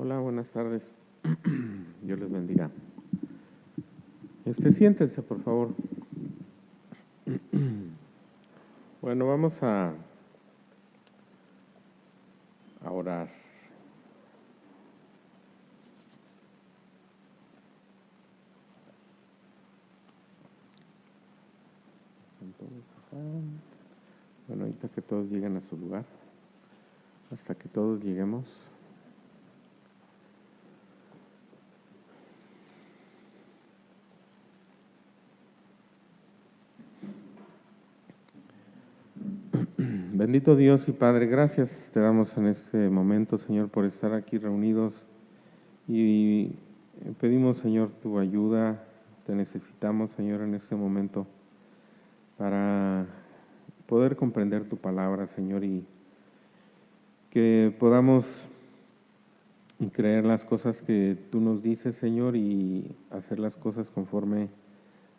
Hola, buenas tardes. Dios les bendiga. Siéntense, por favor. Bueno, vamos a orar. Bueno, ahorita que todos lleguen a su lugar, hasta que todos lleguemos. Bendito Dios y Padre, gracias te damos en este momento, Señor, por estar aquí reunidos y pedimos, Señor, tu ayuda. Te necesitamos, Señor, en este momento para poder comprender tu palabra, Señor, y que podamos creer las cosas que tú nos dices, Señor, y hacer las cosas conforme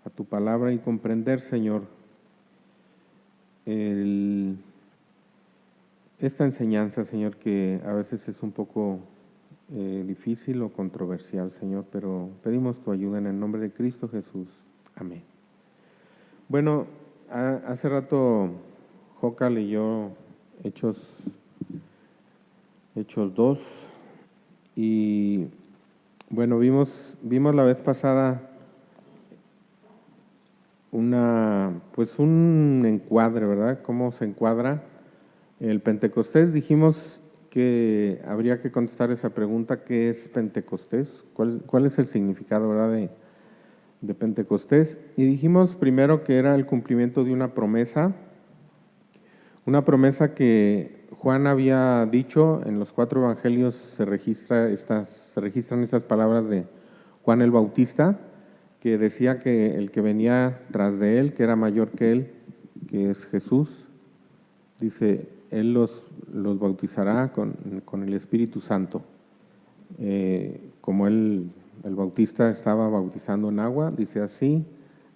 a tu palabra y comprender, Señor, esta enseñanza, Señor, que a veces es un poco difícil o controversial, Señor, pero pedimos tu ayuda en el nombre de Cristo Jesús. Amén. Bueno, hace rato Joca leyó Hechos 2 y bueno, vimos la vez pasada un encuadre, ¿verdad? Cómo se encuadra el Pentecostés. Dijimos que habría que contestar esa pregunta: ¿qué es Pentecostés? ¿Cuál es el significado, verdad, de Pentecostés? Y dijimos primero que era el cumplimiento de una promesa que Juan había dicho. En los 4 evangelios se registran esas palabras de Juan el Bautista, que decía que el que venía tras de él, que era mayor que él, que es Jesús, dice, él los bautizará con el Espíritu Santo. Como el Bautista estaba bautizando en agua, dice así,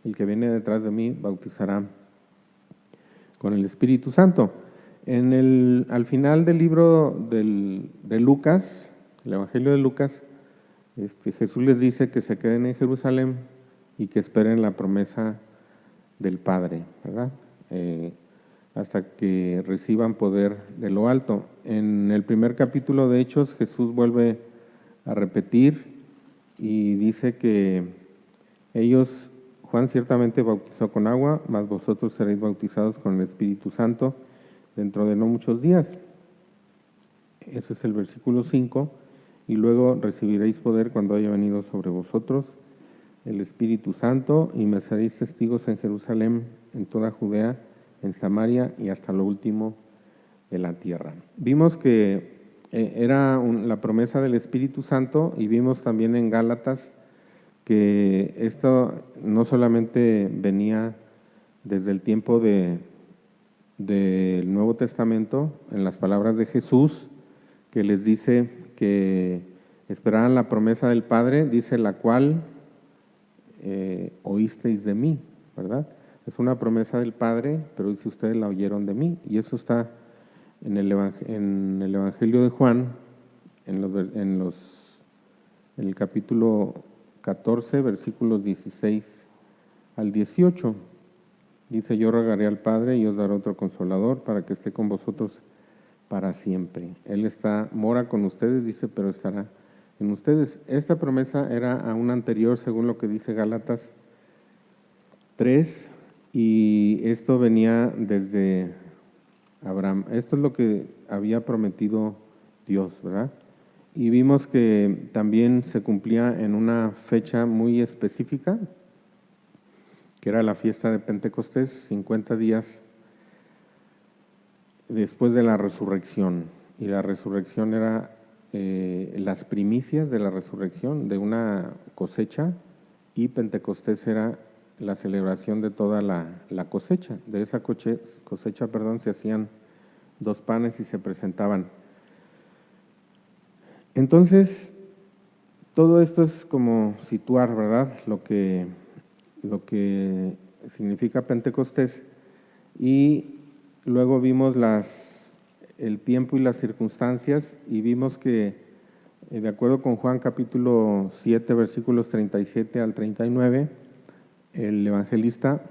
el que viene detrás de mí bautizará con el Espíritu Santo. Al final del libro de Lucas, el Evangelio de Lucas, Jesús les dice que se queden en Jerusalén y que esperen la promesa del Padre, ¿verdad? Hasta que reciban poder de lo alto. En el primer capítulo de Hechos, Jesús vuelve a repetir y dice que Juan ciertamente bautizó con agua, mas vosotros seréis bautizados con el Espíritu Santo dentro de no muchos días. Ese es el versículo 5. Y luego recibiréis poder cuando haya venido sobre vosotros el Espíritu Santo, y me seréis testigos en Jerusalén, en toda Judea, en Samaria y hasta lo último de la tierra. Vimos que era la promesa del Espíritu Santo, y vimos también en Gálatas que esto no solamente venía desde el tiempo del Nuevo Testamento, en las palabras de Jesús, que les dice que esperaran la promesa del Padre, dice, la cual oísteis de mí, ¿verdad? Es una promesa del Padre, pero dice, ustedes la oyeron de mí. Y eso está en el Evangelio de Juan, en el capítulo 14, versículos 16 al 18. Dice, yo rogaré al Padre y os daré otro Consolador para que esté con vosotros para siempre. Él mora con ustedes, dice, pero estará en ustedes. Esta promesa era aún anterior, según lo que dice Gálatas 3, y esto venía desde Abraham. Esto es lo que había prometido Dios, ¿verdad? Y vimos que también se cumplía en una fecha muy específica, que era la fiesta de Pentecostés, 50 días después de la resurrección. Y la resurrección era las primicias de la resurrección de una cosecha, y Pentecostés era la celebración de toda la cosecha. De esa cosecha, se hacían 2 panes y se presentaban. Entonces, todo esto es como situar, ¿verdad?, lo que significa Pentecostés. Y luego vimos el tiempo y las circunstancias, y vimos que De acuerdo con Juan capítulo 7, versículos 37 al 39, el evangelista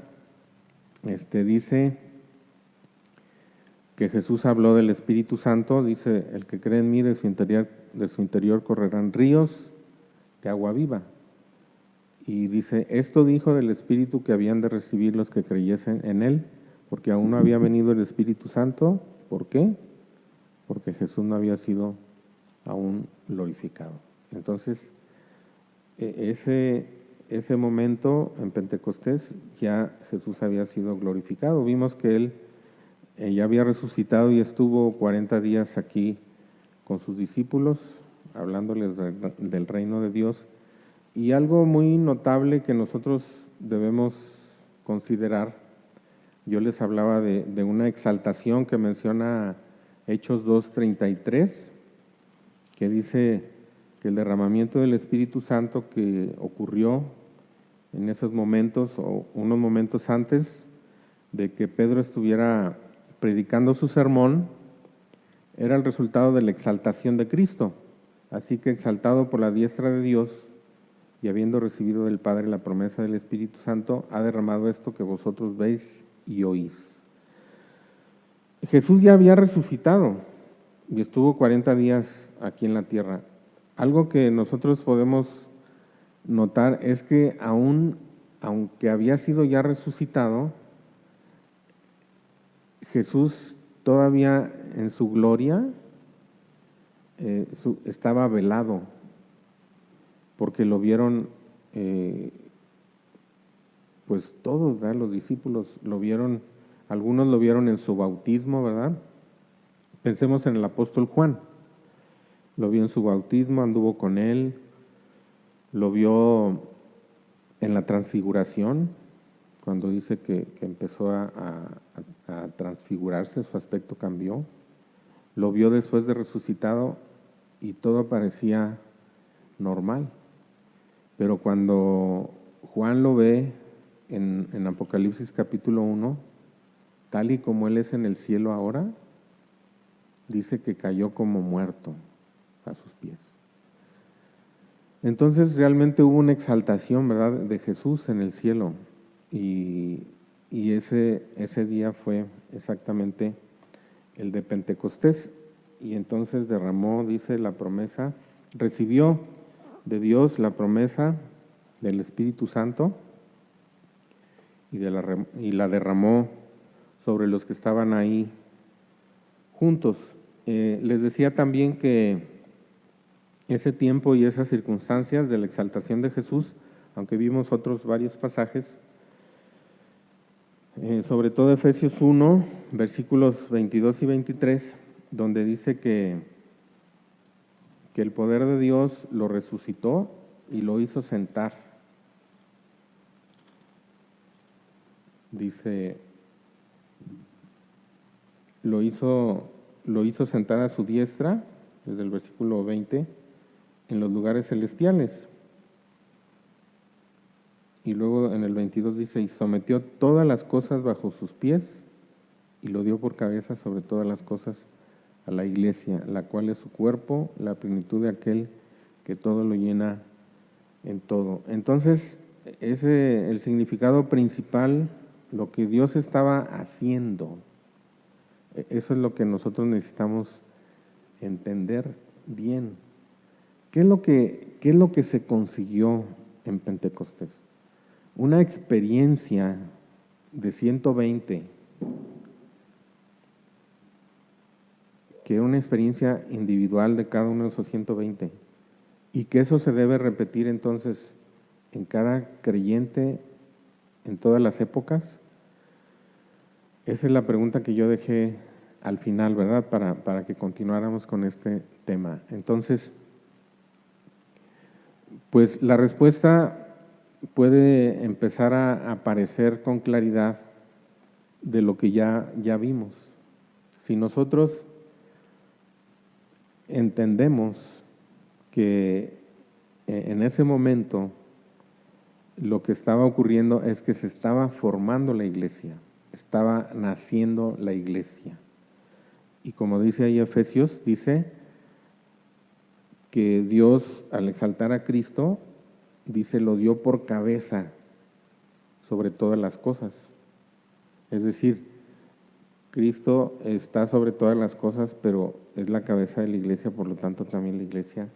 dice que Jesús habló del Espíritu Santo, dice, el que cree en mí, de su interior correrán ríos de agua viva. Y dice, esto dijo del Espíritu que habían de recibir los que creyesen en él, porque aún no había venido el Espíritu Santo. ¿Por qué? Porque Jesús no había sido aún glorificado. Entonces, ese momento en Pentecostés ya Jesús había sido glorificado. Vimos que él ya había resucitado y estuvo 40 días aquí con sus discípulos, hablándoles del reino de Dios. Y algo muy notable que nosotros debemos considerar, yo les hablaba de una exaltación que menciona Hechos 2:33, que dice que el derramamiento del Espíritu Santo que ocurrió en esos momentos o unos momentos antes de que Pedro estuviera predicando su sermón, era el resultado de la exaltación de Cristo. Así que exaltado por la diestra de Dios y habiendo recibido del Padre la promesa del Espíritu Santo, ha derramado esto que vosotros veis y oís. Jesús ya había resucitado y estuvo 40 días aquí en la tierra. Algo que nosotros podemos notar es que aunque había sido ya resucitado, Jesús todavía en su gloria estaba velado, porque lo vieron, pues todos, ¿verdad? Los discípulos lo vieron, algunos lo vieron en su bautismo, ¿verdad? Pensemos en el apóstol Juan, lo vio en su bautismo, anduvo con él, lo vio en la transfiguración, cuando dice que empezó a transfigurarse, su aspecto cambió, lo vio después de resucitado y todo parecía normal. Pero cuando Juan lo ve en Apocalipsis capítulo 1, tal y como él es en el cielo ahora, dice que cayó como muerto a sus pies. Entonces realmente hubo una exaltación, ¿verdad?, de Jesús en el cielo. Y ese día fue exactamente el de Pentecostés. Y entonces derramó, dice, la promesa, recibió de Dios la promesa del Espíritu Santo y la derramó sobre los que estaban ahí juntos. Les decía también que ese tiempo y esas circunstancias de la exaltación de Jesús, aunque vimos otros varios pasajes, sobre todo Efesios 1, versículos 22 y 23, donde dice que el poder de Dios lo resucitó y lo hizo sentar. Dice, lo hizo sentar a su diestra, desde el versículo 20, en los lugares celestiales. Y luego en el 22 dice, y sometió todas las cosas bajo sus pies y lo dio por cabeza sobre todas las cosas a la iglesia, la cual es su cuerpo, la plenitud de aquel que todo lo llena en todo. Entonces, el significado principal, lo que Dios estaba haciendo, eso es lo que nosotros necesitamos entender bien. ¿Qué es lo que se consiguió en Pentecostés? Una experiencia de 120, que era una experiencia individual de cada uno de esos 120, y que eso se debe repetir entonces en cada creyente en todas las épocas. Esa es la pregunta que yo dejé al final, ¿verdad? Para que continuáramos con este tema. Entonces, pues la respuesta puede empezar a aparecer con claridad de lo que ya vimos. Si nosotros entendemos que en ese momento lo que estaba ocurriendo es que se estaba formando la iglesia, estaba naciendo la iglesia. Y como dice ahí Efesios, dice que Dios, al exaltar a Cristo, dice, lo dio por cabeza sobre todas las cosas. Es decir, Cristo está sobre todas las cosas, pero es la cabeza de la iglesia, por lo tanto también la iglesia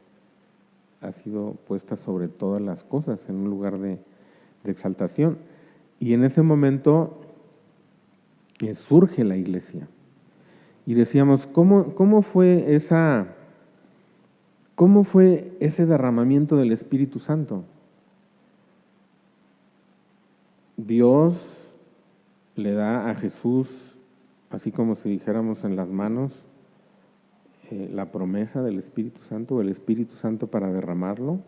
ha sido puesta sobre todas las cosas, en un lugar de exaltación. Y en ese momento surge la iglesia. Y decíamos, ¿cómo fue ese derramamiento del Espíritu Santo? Dios le da a Jesús, así como si dijéramos en las manos, la promesa del Espíritu Santo, o el Espíritu Santo para derramarlo,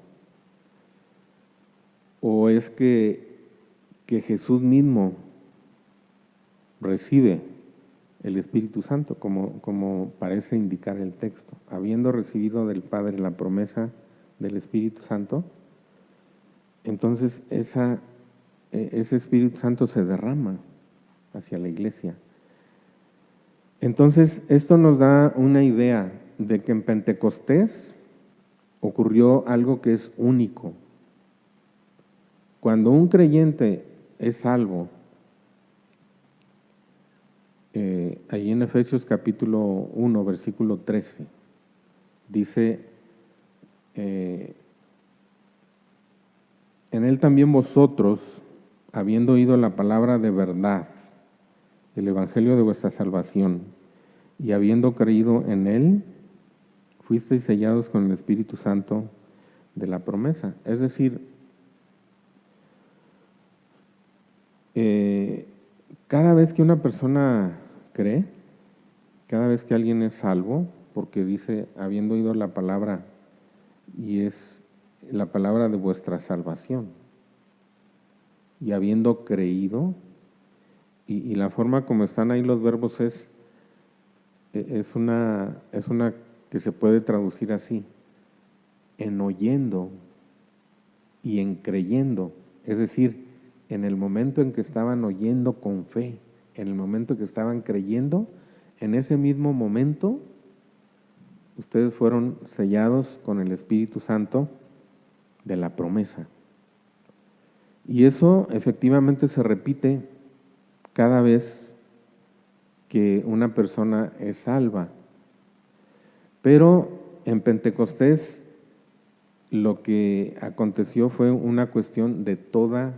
o es que Jesús mismo recibe el Espíritu Santo, como parece indicar el texto. Habiendo recibido del Padre la promesa del Espíritu Santo, entonces ese Espíritu Santo se derrama hacia la iglesia. Entonces, esto nos da una idea de que en Pentecostés ocurrió algo que es único. Cuando un creyente es salvo, ahí en Efesios capítulo 1, versículo 13, dice, en él también vosotros, habiendo oído la palabra de verdad, el evangelio de vuestra salvación, y habiendo creído en él, fuisteis sellados con el Espíritu Santo de la promesa. Es decir, cada vez que una persona cree, cada vez que alguien es salvo, porque dice, habiendo oído la palabra, y es la palabra de vuestra salvación, y habiendo creído, y la forma como están ahí los verbos es una que se puede traducir así, en oyendo y en creyendo. Es decir, en el momento en que estaban oyendo con fe, en el momento que estaban creyendo, en ese mismo momento, ustedes fueron sellados con el Espíritu Santo de la promesa. Y eso efectivamente se repite cada vez que una persona es salva. Pero en Pentecostés lo que aconteció fue una cuestión de toda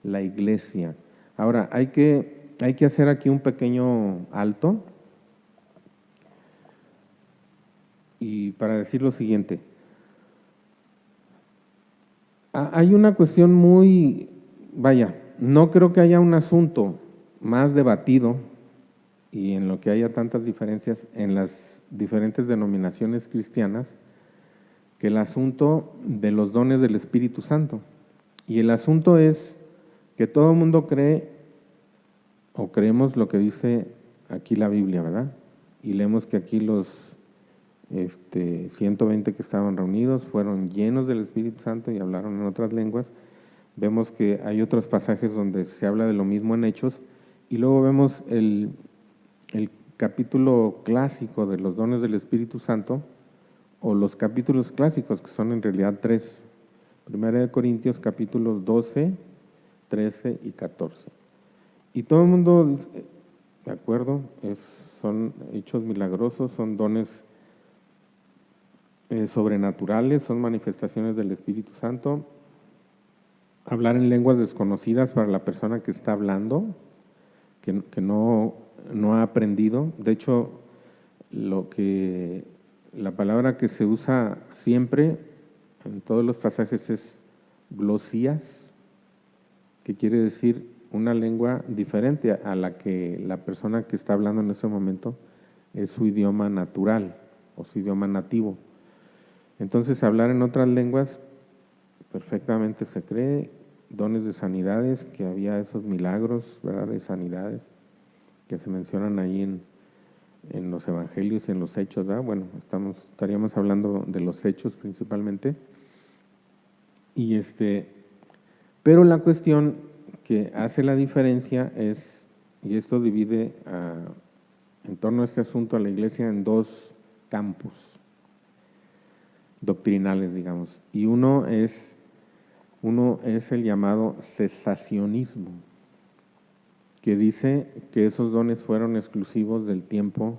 la iglesia. Ahora, hay que hacer aquí un pequeño alto y para decir lo siguiente. Hay una cuestión no creo que haya un asunto más debatido y en lo que haya tantas diferencias en las diferentes denominaciones cristianas que el asunto de los dones del Espíritu Santo. Y el asunto es que todo el mundo cree o creemos lo que dice aquí la Biblia, ¿verdad? Y leemos que aquí los 120 que estaban reunidos fueron llenos del Espíritu Santo y hablaron en otras lenguas. Vemos que hay otros pasajes donde se habla de lo mismo en Hechos, y luego vemos el capítulo clásico de los dones del Espíritu Santo, o los capítulos clásicos, que son en realidad 3. Primera de Corintios, capítulos 12, 13 y 14. Y todo el mundo dice, de acuerdo, son hechos milagrosos, son dones sobrenaturales, son manifestaciones del Espíritu Santo. Hablar en lenguas desconocidas para la persona que está hablando, que no ha aprendido. De hecho, la palabra que se usa siempre en todos los pasajes es glosías, que quiere decir una lengua diferente a la que la persona que está hablando en ese momento es su idioma natural o su idioma nativo. Entonces, hablar en otras lenguas perfectamente se cree. Dones de sanidades, que había esos milagros, ¿verdad?, de sanidades que se mencionan ahí en los evangelios y en los hechos, ¿verdad? Bueno, estaríamos hablando de los hechos principalmente. Y pero la cuestión que hace la diferencia es, y esto divide en torno a este asunto a la iglesia en dos campos. doctrinales, digamos. Y uno es el llamado cesacionismo, que dice que esos dones fueron exclusivos del tiempo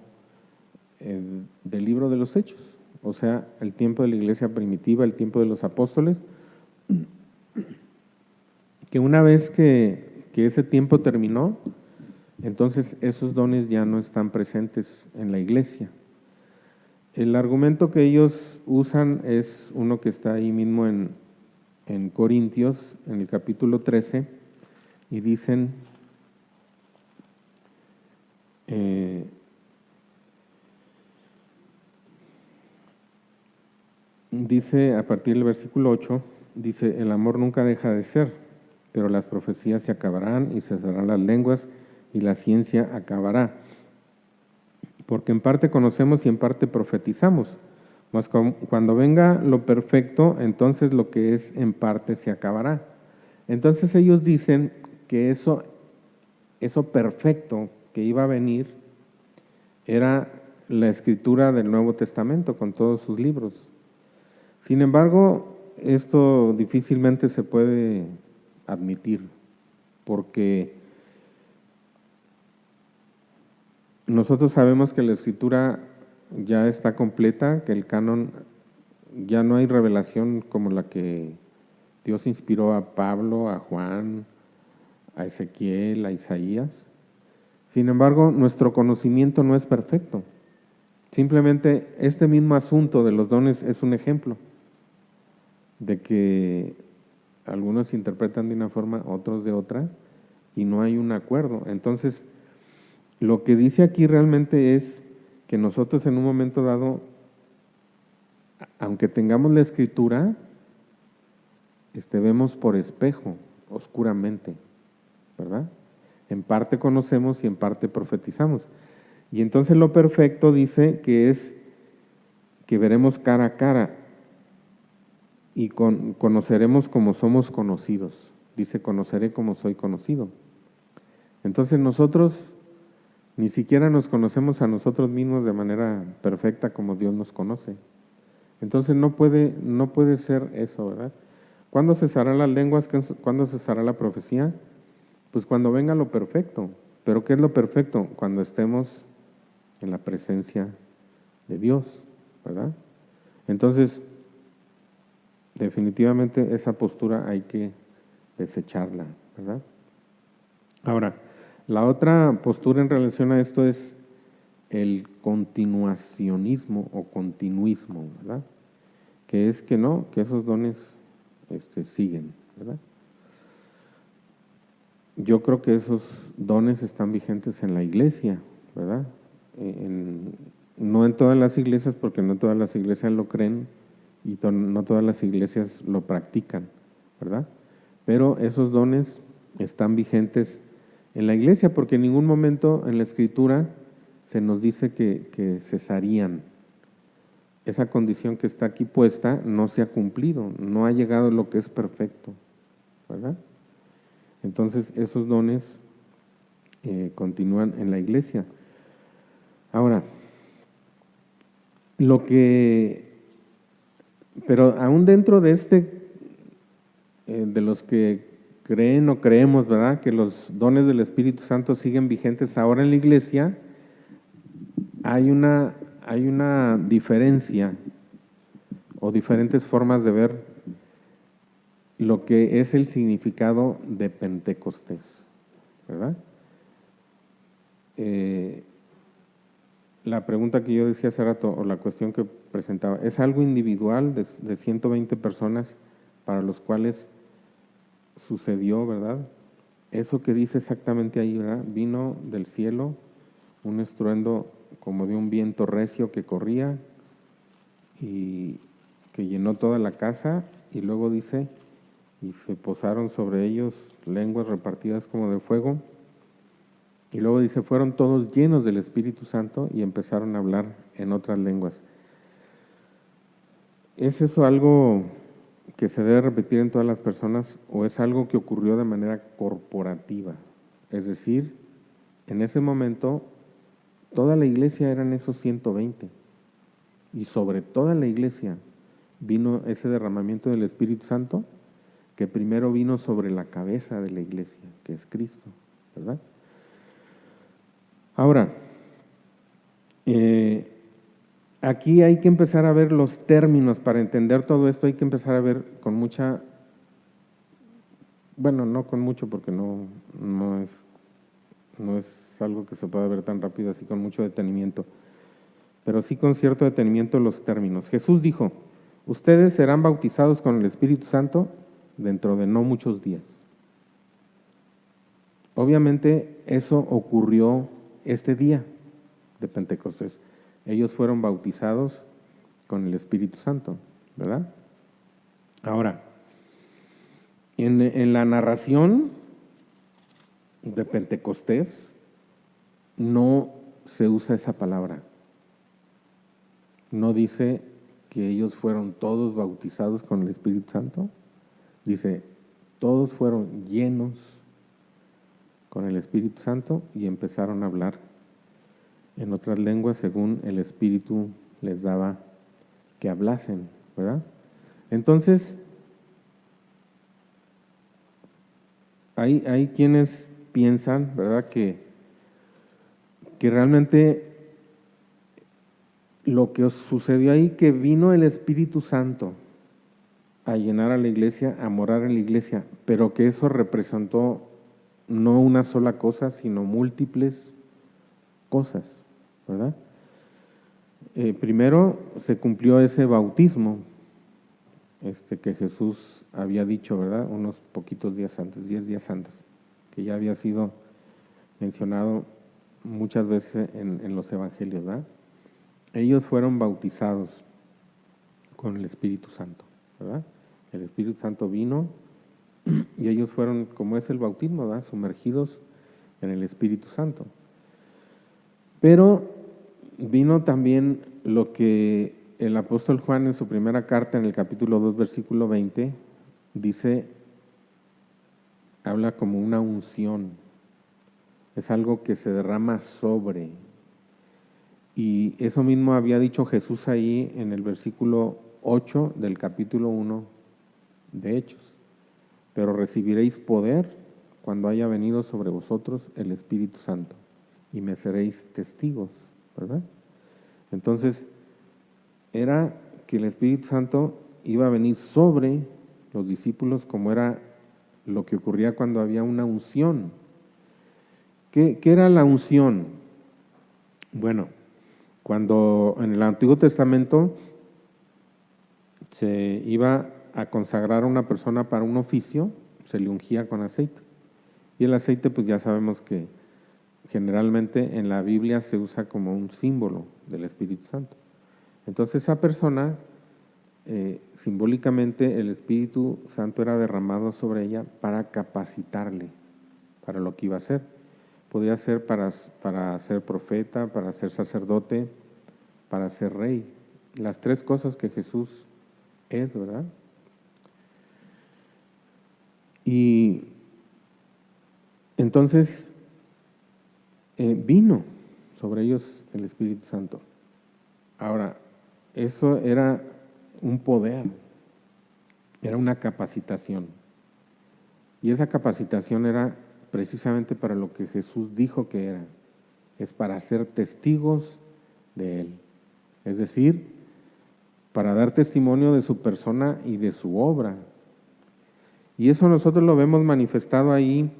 del libro de los Hechos, o sea, el tiempo de la iglesia primitiva, el tiempo de los apóstoles, que una vez que ese tiempo terminó, entonces esos dones ya no están presentes en la iglesia. El argumento que ellos usan es uno que está ahí mismo en Corintios, en el capítulo 13, y dicen, dice a partir del versículo 8, dice, el amor nunca deja de ser, pero las profecías se acabarán y cesarán las lenguas y la ciencia acabará. Porque en parte conocemos y en parte profetizamos. Mas cuando venga lo perfecto, entonces lo que es en parte se acabará. Entonces ellos dicen que eso perfecto que iba a venir era la escritura del Nuevo Testamento con todos sus libros. Sin embargo, esto difícilmente se puede admitir, porque nosotros sabemos que la escritura ya está completa, que el canon ya no hay revelación como la que Dios inspiró a Pablo, a Juan, a Ezequiel, a Isaías. Sin embargo, nuestro conocimiento no es perfecto. Simplemente este mismo asunto de los dones es un ejemplo de que algunos interpretan de una forma, otros de otra, y no hay un acuerdo. Entonces, lo que dice aquí realmente es que nosotros en un momento dado, aunque tengamos la escritura, vemos por espejo, oscuramente, ¿verdad? En parte conocemos y en parte profetizamos. Y entonces lo perfecto dice que es que veremos cara a cara y conoceremos como somos conocidos. Dice, conoceré como soy conocido. Entonces nosotros ni siquiera nos conocemos a nosotros mismos de manera perfecta como Dios nos conoce. Entonces no puede ser eso, ¿verdad? ¿Cuándo cesarán las lenguas? ¿Cuándo cesará la profecía? Pues cuando venga lo perfecto. ¿Pero qué es lo perfecto? Cuando estemos en la presencia de Dios, ¿verdad? Entonces, definitivamente esa postura hay que desecharla, ¿verdad? Ahora, la otra postura en relación a esto es el continuacionismo o continuismo, ¿verdad? Que es que no, que esos dones siguen, ¿verdad? Yo creo que esos dones están vigentes en la iglesia, ¿verdad? No en todas las iglesias, porque no todas las iglesias lo creen y no todas las iglesias lo practican, ¿verdad? Pero esos dones están vigentes en la iglesia, porque en ningún momento en la Escritura se nos dice que cesarían. Esa condición que está aquí puesta no se ha cumplido, no ha llegado lo que es perfecto, ¿verdad? Entonces esos dones continúan en la iglesia. Ahora, pero aún dentro de de los que creen o creemos, ¿verdad?, que los dones del Espíritu Santo siguen vigentes ahora en la iglesia, hay una diferencia o diferentes formas de ver lo que es el significado de Pentecostés, ¿verdad? La pregunta que yo decía hace rato, o la cuestión que presentaba, es algo individual de 120 personas para los cuales sucedió, ¿verdad? Eso que dice exactamente ahí, ¿verdad? Vino del cielo un estruendo como de un viento recio que corría y que llenó toda la casa, y luego dice, y se posaron sobre ellos lenguas repartidas como de fuego, y luego dice, fueron todos llenos del Espíritu Santo y empezaron a hablar en otras lenguas. ¿Es eso algo que se debe repetir en todas las personas o es algo que ocurrió de manera corporativa? Es decir, en ese momento toda la iglesia eran esos 120 y sobre toda la iglesia vino ese derramamiento del Espíritu Santo, que primero vino sobre la cabeza de la iglesia, que es Cristo, ¿verdad? Ahora, aquí hay que empezar a ver los términos. Para entender todo esto hay que empezar a ver con mucha, bueno, no con mucho porque no es algo que se pueda ver tan rápido así con mucho detenimiento, pero sí con cierto detenimiento los términos. Jesús dijo, ustedes serán bautizados con el Espíritu Santo dentro de no muchos días. Obviamente eso ocurrió este día de Pentecostés. Ellos fueron bautizados con el Espíritu Santo, ¿verdad? Ahora, en la narración de Pentecostés no se usa esa palabra. No dice que ellos fueron todos bautizados con el Espíritu Santo. Dice, todos fueron llenos con el Espíritu Santo y empezaron a hablar en otras lenguas según el Espíritu les daba que hablasen, ¿verdad? Entonces, hay quienes piensan, ¿verdad?, que realmente lo que sucedió ahí, que vino el Espíritu Santo a llenar a la iglesia, a morar en la iglesia, pero que eso representó no una sola cosa, sino múltiples cosas, ¿verdad? Primero se cumplió ese bautismo que Jesús había dicho, ¿verdad? Unos poquitos días antes, 10 días antes, que ya había sido mencionado muchas veces en los evangelios, ¿verdad? Ellos fueron bautizados con el Espíritu Santo, ¿verdad? El Espíritu Santo vino y ellos fueron, como es el bautismo, ¿verdad?, sumergidos en el Espíritu Santo. Pero vino también lo que el apóstol Juan en su primera carta, en el capítulo 2, versículo 20, dice, habla como una unción. Es algo que se derrama sobre. Y eso mismo había dicho Jesús ahí en el versículo 8 del capítulo 1 de Hechos. Pero recibiréis poder cuando haya venido sobre vosotros el Espíritu Santo y me seréis testigos, ¿verdad? Entonces, era que el Espíritu Santo iba a venir sobre los discípulos, como era lo que ocurría cuando había una unción. ¿Qué era la unción? Bueno, cuando en el Antiguo Testamento se iba a consagrar a una persona para un oficio, se le ungía con aceite. Y el aceite, pues ya sabemos que generalmente en la Biblia se usa como un símbolo del Espíritu Santo. Entonces esa persona, simbólicamente el Espíritu Santo era derramado sobre ella para capacitarle para lo que iba a hacer. Podía ser para ser profeta, para ser sacerdote, para ser rey. Las tres cosas que Jesús es, ¿verdad? Y entonces vino sobre ellos el Espíritu Santo. Ahora, eso era un poder, era una capacitación. Y esa capacitación era precisamente para lo que Jesús dijo que era, es para ser testigos de Él. Es decir, para dar testimonio de su persona y de su obra. Y eso nosotros lo vemos manifestado ahí,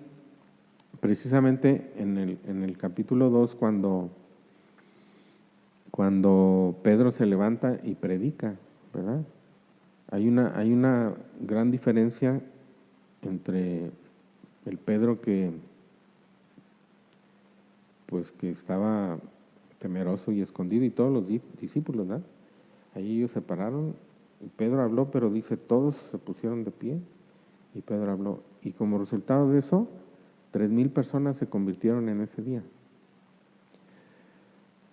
precisamente en el capítulo 2, cuando Pedro se levanta y predica, ¿verdad? Hay una gran diferencia entre el Pedro que estaba temeroso y escondido, y todos los discípulos, ¿verdad? Ahí ellos se pararon, y Pedro habló, pero dice, todos se pusieron de pie, y Pedro habló. Y como resultado de eso, 3,000 personas se convirtieron en ese día.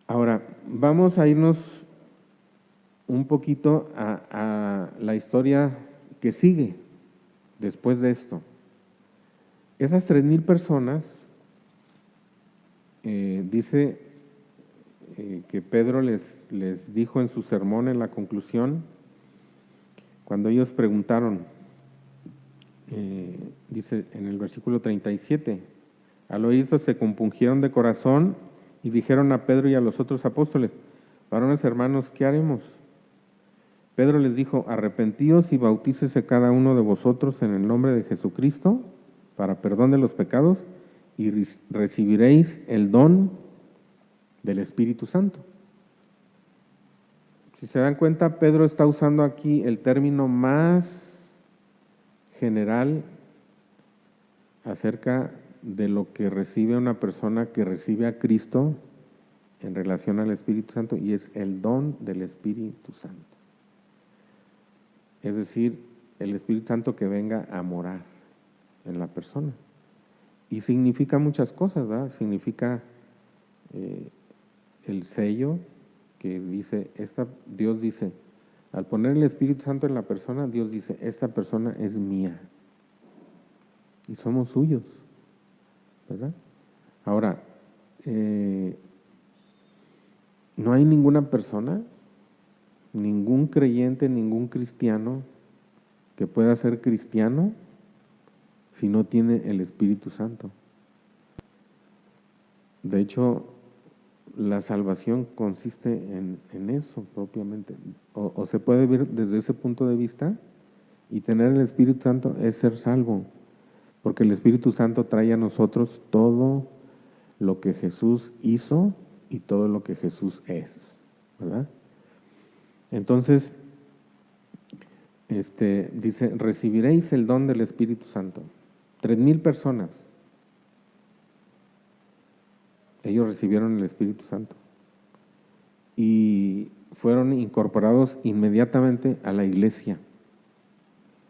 Ahora, vamos a irnos un poquito a la historia que sigue después de esto. Esas 3,000 personas, dice que Pedro les dijo en su sermón, en la conclusión, Cuando ellos preguntaron, dice en el versículo 37, al oír esto se compungieron de corazón y dijeron a Pedro y a los otros apóstoles, varones hermanos, ¿qué haremos? Pedro les dijo, arrepentíos y bautícese cada uno de vosotros en el nombre de Jesucristo para perdón de los pecados y recibiréis el don del Espíritu Santo. Si se dan cuenta, Pedro está usando aquí el término más general acerca de lo que recibe una persona que recibe a Cristo en relación al Espíritu Santo, y es el don del Espíritu Santo. Es decir, el Espíritu Santo que venga a morar en la persona. Y significa muchas cosas, ¿verdad? Significa el sello que dice, Dios dice, al poner el Espíritu Santo en la persona, Dios dice, esta persona es mía. Y somos suyos, ¿verdad? Ahora, no hay ninguna persona, ningún creyente, ningún cristiano que pueda ser cristiano si no tiene el Espíritu Santo. De hecho, la salvación consiste en eso propiamente. O se puede ver desde ese punto de vista, y tener el Espíritu Santo es ser salvo, porque el Espíritu Santo trae a nosotros todo lo que Jesús hizo y todo lo que Jesús es, ¿verdad? Entonces, dice, recibiréis el don del Espíritu Santo. 3,000 personas, ellos recibieron el Espíritu Santo y fueron incorporados inmediatamente a la iglesia.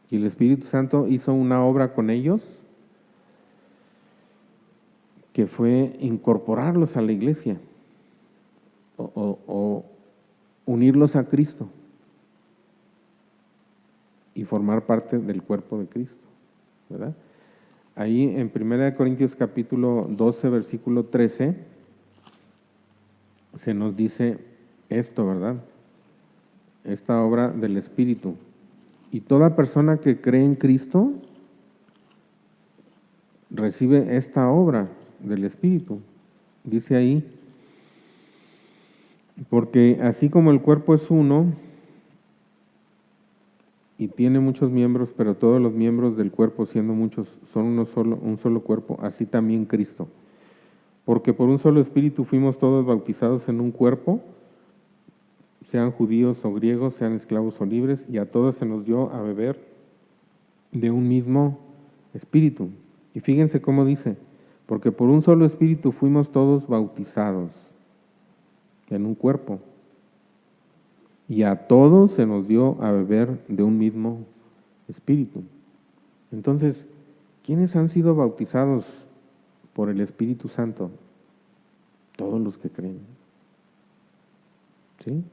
Y el Espíritu Santo hizo una obra con ellos que fue incorporarlos a la iglesia o unirlos a Cristo y formar parte del cuerpo de Cristo, ¿verdad? Ahí en 1 Corintios capítulo 12, versículo 13, se nos dice esto, ¿verdad? Esta obra del Espíritu. Y toda persona que cree en Cristo recibe esta obra del Espíritu. Dice ahí, porque así como el cuerpo es uno y tiene muchos miembros, pero todos los miembros del cuerpo, siendo muchos, son un solo cuerpo, así también Cristo. Porque por un solo Espíritu fuimos todos bautizados en un cuerpo, sean judíos o griegos, sean esclavos o libres, y a todos se nos dio a beber de un mismo Espíritu. Y fíjense cómo dice, porque por un solo Espíritu fuimos todos bautizados en un cuerpo, y a todos se nos dio a beber de un mismo Espíritu. Entonces, ¿quiénes han sido bautizados por el Espíritu Santo? Todos los que creen. ¿Sí?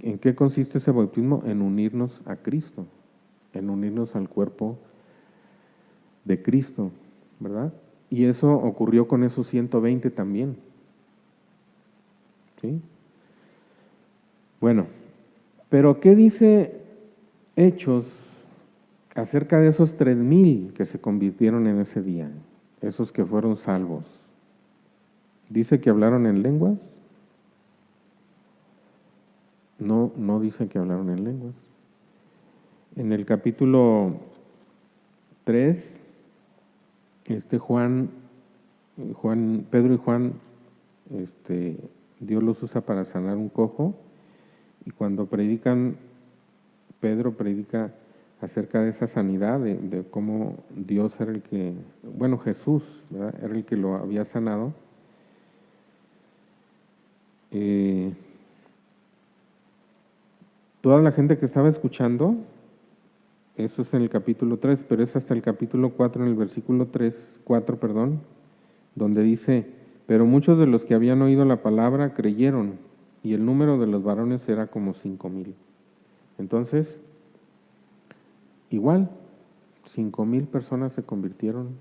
¿En qué consiste ese bautismo? En unirnos a Cristo, en unirnos al cuerpo de Cristo, ¿verdad? Y eso ocurrió con esos 120 también. ¿Sí? Bueno, pero ¿qué dice Hechos acerca de esos 3,000 que se convirtieron en ese día? Esos que fueron salvos. ¿Dice que hablaron en lenguas? No, no dice que hablaron en lenguas. En el capítulo 3, Pedro y Juan, Dios los usa para sanar un cojo, y cuando predican, Pedro predica acerca de esa sanidad, de cómo Dios era el que, bueno, Jesús, ¿verdad?, era el que lo había sanado. Toda la gente que estaba escuchando, eso es en el capítulo 3, pero es hasta el capítulo 4, en el versículo 4, donde dice, pero muchos de los que habían oído la palabra creyeron, y el número de los varones era como 5,000. Entonces, igual, 5,000 personas se convirtieron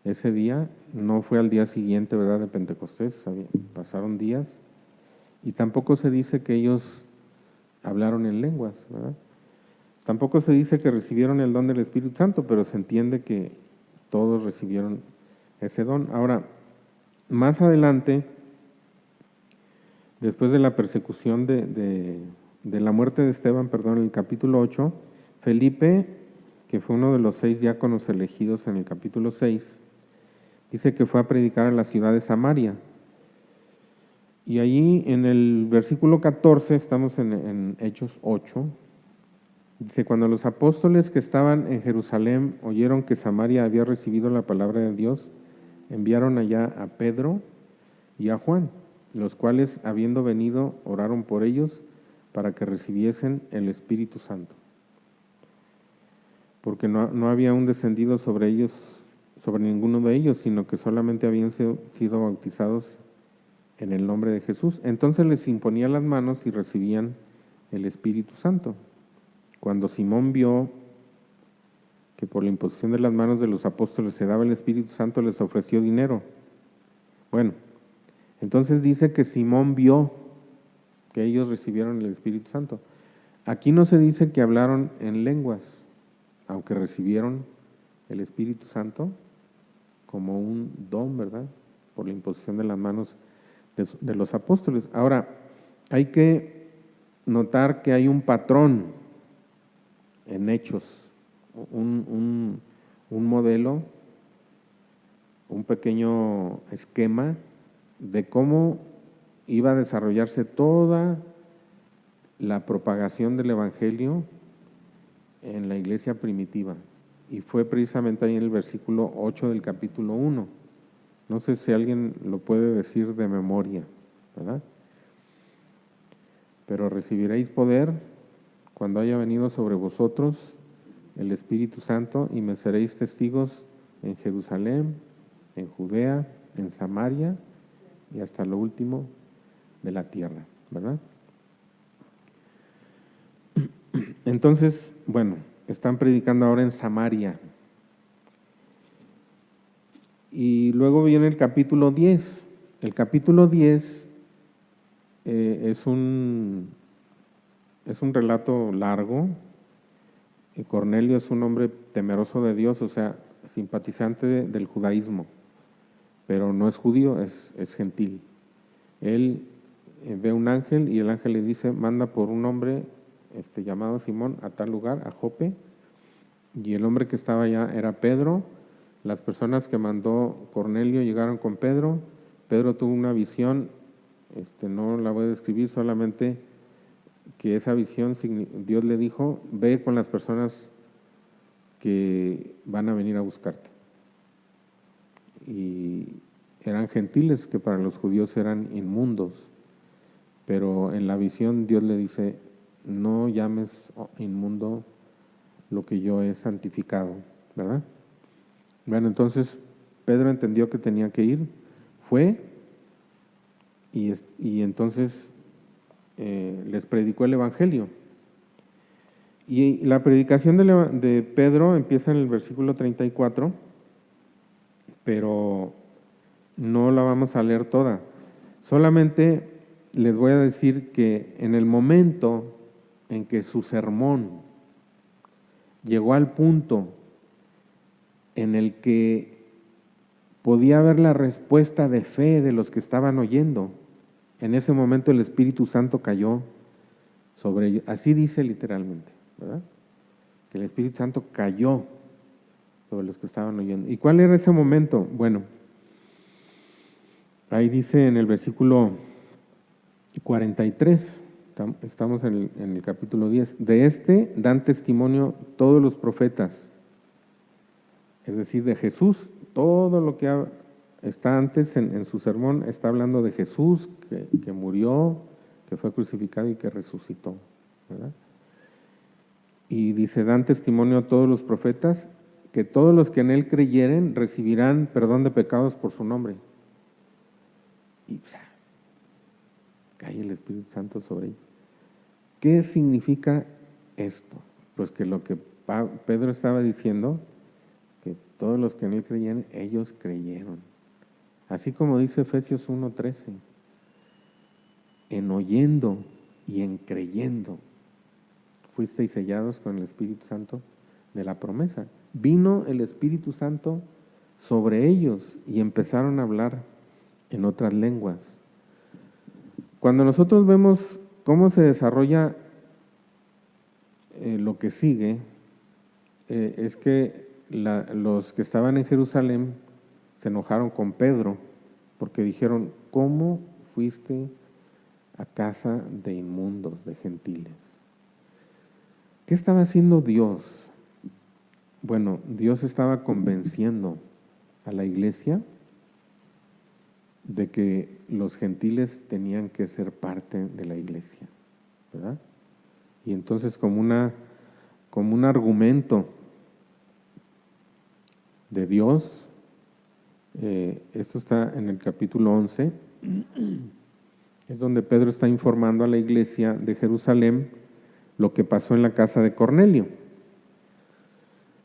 ese día. No fue al día siguiente, ¿verdad?, de Pentecostés, pasaron días, y tampoco se dice que ellos hablaron en lenguas, ¿verdad? Tampoco se dice que recibieron el don del Espíritu Santo, pero se entiende que todos recibieron ese don. Ahora, más adelante, después de la persecución de la muerte de Esteban, perdón, en el capítulo 8, Felipe, que fue uno de los 6 diáconos elegidos en el capítulo 6, dice que fue a predicar a la ciudad de Samaria. Y allí en el versículo 14, estamos en Hechos 8, dice, cuando los apóstoles que estaban en Jerusalén oyeron que Samaria había recibido la palabra de Dios, enviaron allá a Pedro y a Juan, los cuales, habiendo venido, oraron por ellos para que recibiesen el Espíritu Santo. Porque no había aún descendido sobre ellos, sobre ninguno de ellos, sino que solamente habían sido bautizados en el nombre de Jesús. Entonces les imponía las manos y recibían el Espíritu Santo. Cuando Simón vio que por la imposición de las manos de los apóstoles se daba el Espíritu Santo, les ofreció dinero. Bueno, entonces dice que Simón vio que ellos recibieron el Espíritu Santo. Aquí no se dice que hablaron en lenguas, aunque recibieron el Espíritu Santo como un don, ¿verdad? Por la imposición de las manos de los apóstoles. Ahora, hay que notar que hay un patrón en Hechos, un modelo, un pequeño esquema de cómo iba a desarrollarse toda la propagación del Evangelio en la iglesia primitiva. Y fue precisamente ahí en el versículo 8 del capítulo 1. No sé si alguien lo puede decir de memoria, ¿verdad? Pero recibiréis poder cuando haya venido sobre vosotros el Espíritu Santo y me seréis testigos en Jerusalén, en Judea, en Samaria y hasta lo último de la tierra, ¿verdad? Entonces, bueno, están predicando ahora en Samaria. Y luego viene el capítulo 10. El capítulo 10 es un relato largo. Cornelio es un hombre temeroso de Dios, o sea, simpatizante del judaísmo, pero no es judío, es gentil. Él ve un ángel y el ángel le dice, manda por un hombre llamado Simón a tal lugar, a Jope, y el hombre que estaba allá era Pedro. Las personas que mandó Cornelio llegaron con Pedro. Pedro tuvo una visión, no la voy a describir, solamente que esa visión, Dios le dijo, ve con las personas que van a venir a buscarte. Y eran gentiles que para los judíos eran inmundos, pero en la visión Dios le dice, no llames inmundo lo que yo he santificado, ¿verdad? Bueno, entonces Pedro entendió que tenía que ir, fue y entonces les predicó el Evangelio. Y la predicación de Pedro empieza en el versículo 34, pero no la vamos a leer toda. Solamente les voy a decir que en el momento en que su sermón llegó al punto en el que podía haber la respuesta de fe de los que estaban oyendo, en ese momento el Espíritu Santo cayó sobre ellos. Así dice literalmente, ¿verdad? Que el Espíritu Santo cayó sobre los que estaban oyendo. ¿Y cuál era ese momento? Bueno, ahí dice en el versículo 43, estamos en el capítulo 10, de dan testimonio todos los profetas, es decir, de Jesús. Todo lo que está antes en su sermón está hablando de Jesús, que murió, que fue crucificado y que resucitó, ¿verdad? Y dice, dan testimonio a todos los profetas, que todos los que en él creyeren recibirán perdón de pecados por su nombre. Y cae el Espíritu Santo sobre ellos. ¿Qué significa esto? Pues que lo que Pedro estaba diciendo, que todos los que en él creían, ellos creyeron. Así como dice Efesios 1:13, en oyendo y en creyendo fuisteis sellados con el Espíritu Santo de la promesa. Vino el Espíritu Santo sobre ellos y empezaron a hablar en otras lenguas. Cuando nosotros vemos cómo se desarrolla lo que sigue, es que los que estaban en Jerusalén se enojaron con Pedro porque dijeron, ¿cómo fuiste a casa de inmundos, de gentiles? ¿Qué estaba haciendo Dios? Bueno, Dios estaba convenciendo a la iglesia de que los gentiles tenían que ser parte de la iglesia, ¿verdad? Y entonces como un argumento de Dios, esto está en el capítulo 11, es donde Pedro está informando a la iglesia de Jerusalén lo que pasó en la casa de Cornelio.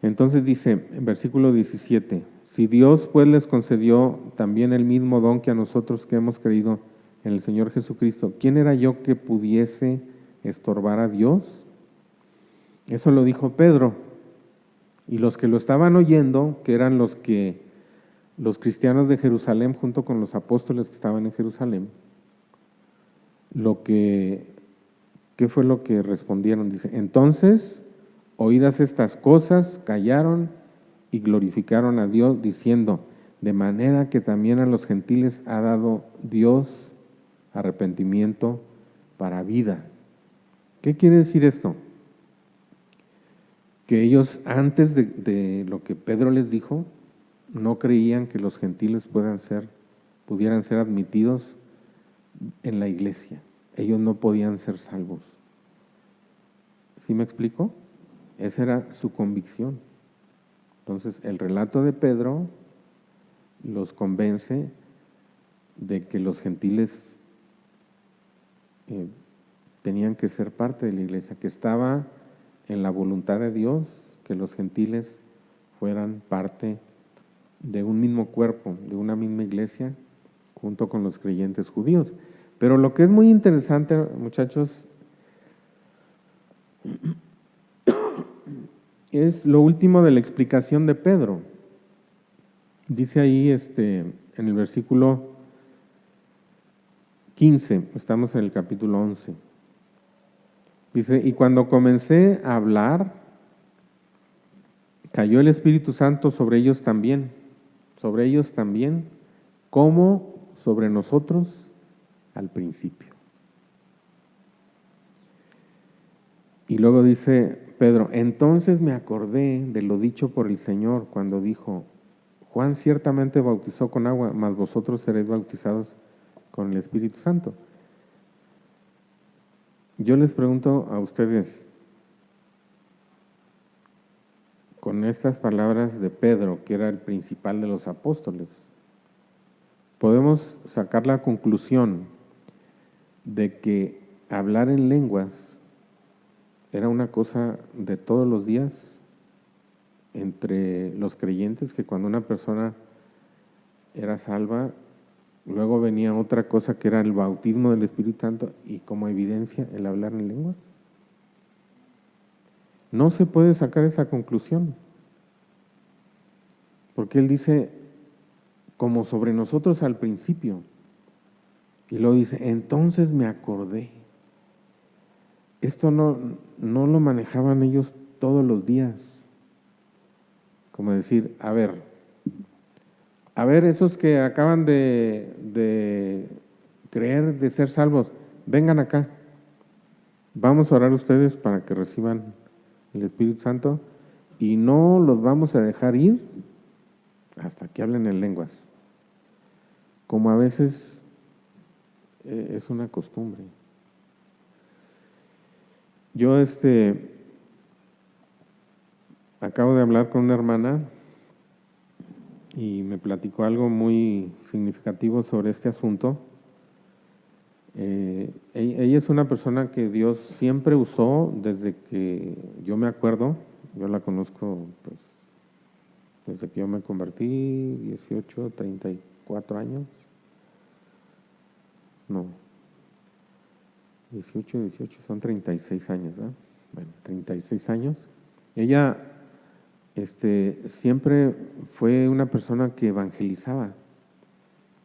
Entonces dice, en versículo 17, si Dios pues les concedió también el mismo don que a nosotros que hemos creído en el Señor Jesucristo, ¿quién era yo que pudiese estorbar a Dios? Eso lo dijo Pedro. Y los que lo estaban oyendo, que eran los cristianos de Jerusalén junto con los apóstoles que estaban en Jerusalén, ¿qué fue lo que respondieron? Dice, entonces, oídas estas cosas, callaron y glorificaron a Dios, diciendo, de manera que también a los gentiles ha dado Dios arrepentimiento para vida. ¿Qué quiere decir esto? Que ellos, antes de lo que Pedro les dijo, no creían que los gentiles pudieran ser admitidos en la iglesia. Ellos no podían ser salvos. ¿Sí me explico? Esa era su convicción. Entonces, el relato de Pedro los convence de que los gentiles tenían que ser parte de la iglesia, que estaba en la voluntad de Dios que los gentiles fueran parte de un mismo cuerpo, de una misma iglesia, junto con los creyentes judíos. Pero lo que es muy interesante, muchachos, es lo último de la explicación de Pedro. Dice ahí en el versículo 15, estamos en el capítulo 11. Dice, y cuando comencé a hablar, cayó el Espíritu Santo sobre ellos también, como sobre nosotros al principio. Y luego dice Pedro, entonces me acordé de lo dicho por el Señor cuando dijo, Juan ciertamente bautizó con agua, mas vosotros seréis bautizados con el Espíritu Santo. Yo les pregunto a ustedes, con estas palabras de Pedro, que era el principal de los apóstoles, podemos sacar la conclusión de que hablar en lenguas era una cosa de todos los días entre los creyentes, que cuando una persona era salva, luego venía otra cosa que era el bautismo del Espíritu Santo y como evidencia el hablar en lenguas. No se puede sacar esa conclusión, porque él dice, como sobre nosotros al principio, y luego dice, entonces me acordé. Esto no lo manejaban ellos todos los días, como decir, a ver, esos que acaban de creer, de ser salvos, vengan acá, vamos a orar ustedes para que reciban el Espíritu Santo y no los vamos a dejar ir hasta que hablen en lenguas, como a veces es una costumbre. Yo acabo de hablar con una hermana y me platicó algo muy significativo sobre este asunto. Ella es una persona que Dios siempre usó desde que yo me acuerdo. Yo la conozco pues desde que yo me convertí, 18, 34 años. No, 18, son 36 años, ¿eh? bueno, 36 años. Ella siempre fue una persona que evangelizaba,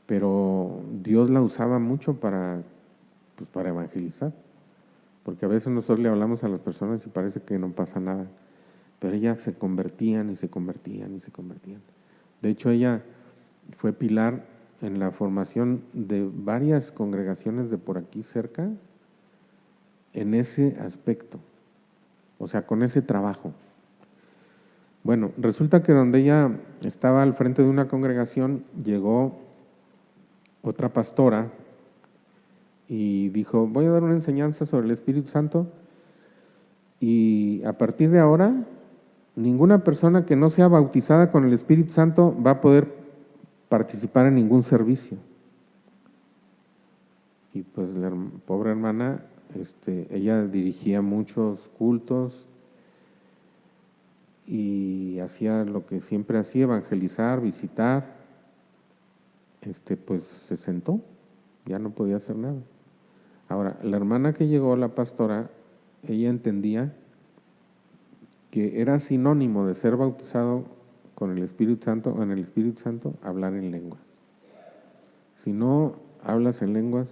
pero Dios la usaba mucho pues, para evangelizar, porque a veces nosotros le hablamos a las personas y parece que no pasa nada, pero ellas se convertían y se convertían y se convertían. De hecho, ella fue pilar en la formación de varias congregaciones de por aquí cerca en ese aspecto, o sea, con ese trabajo. Bueno, resulta que donde ella estaba al frente de una congregación, llegó otra pastora y dijo, voy a dar una enseñanza sobre el Espíritu Santo y a partir de ahora, ninguna persona que no sea bautizada con el Espíritu Santo va a poder participar en ningún servicio. Y pues la pobre hermana, ella dirigía muchos cultos y hacía lo que siempre hacía, evangelizar, visitar. Pues se sentó, ya no podía hacer nada. Ahora, la hermana que llegó, la pastora, ella entendía que era sinónimo de ser bautizado con el Espíritu Santo o en el Espíritu Santo, hablar en lenguas. Si no hablas en lenguas,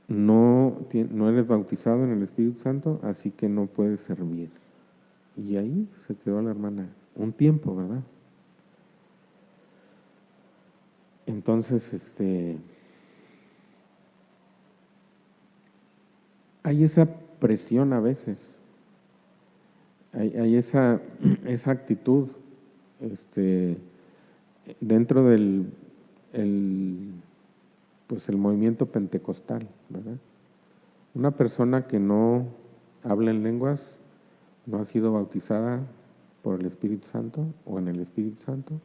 no eres bautizado en el Espíritu Santo, así que no puedes servir. Y ahí se quedó la hermana un tiempo, ¿verdad? Entonces, hay esa presión a veces, hay esa actitud dentro del pues el movimiento pentecostal, ¿verdad? Una persona que no habla en lenguas, no ha sido bautizada por el Espíritu Santo o en el Espíritu Santo,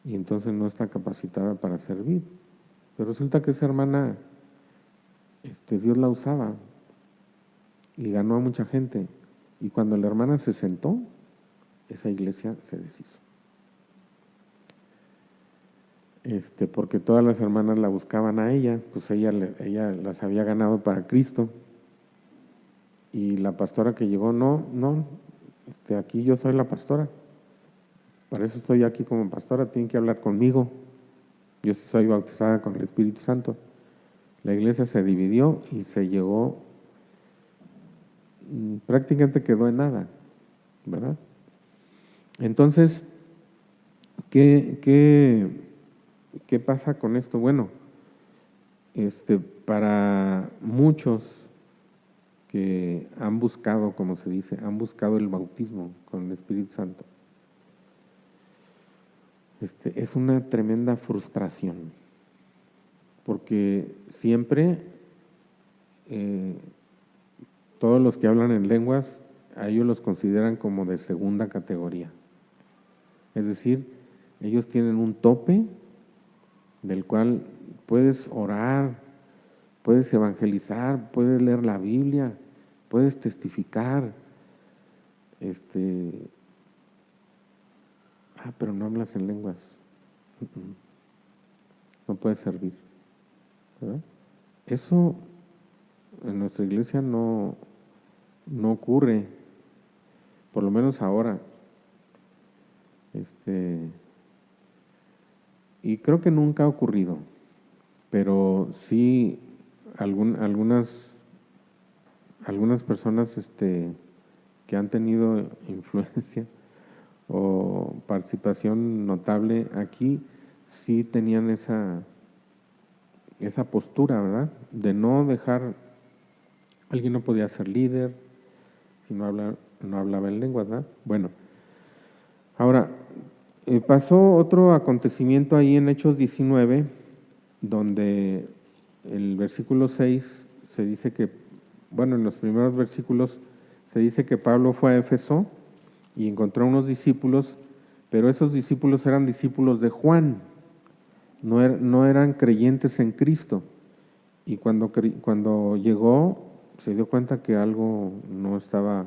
y entonces no está capacitada para servir. Pero resulta que esa hermana, Dios la usaba y ganó a mucha gente. Y cuando la hermana se sentó, esa iglesia se deshizo. Porque todas las hermanas la buscaban a ella, pues ella las había ganado para Cristo. Y la pastora que llegó, no, aquí yo soy la pastora. Para eso estoy aquí como pastora, tienen que hablar conmigo. Yo soy bautizada con el Espíritu Santo. La iglesia se dividió y se llegó, prácticamente quedó en nada, ¿verdad? Entonces, ¿qué pasa con esto? Bueno, para muchos que han buscado, como se dice, han buscado el bautismo con el Espíritu Santo, es una tremenda frustración, porque siempre todos los que hablan en lenguas, a ellos los consideran como de segunda categoría. Es decir, ellos tienen un tope del cual puedes orar, puedes evangelizar, puedes leer la Biblia, puedes testificar, pero no hablas en lenguas, no puedes servir, ¿verdad? Eso en nuestra iglesia no ocurre, por lo menos ahora. Y creo que nunca ha ocurrido, pero sí algunas personas que han tenido influencia o participación notable aquí, sí tenían esa postura, ¿verdad? De no dejar, alguien no podía ser líder si no hablaba en lenguas, ¿verdad? Bueno, ahora, pasó otro acontecimiento ahí en Hechos 19, donde el versículo 6 se dice que, bueno, en los primeros versículos se dice que Pablo fue a Éfeso y encontró unos discípulos, pero esos discípulos eran discípulos de Juan, no eran creyentes en Cristo. Y cuando llegó, se dio cuenta que algo no estaba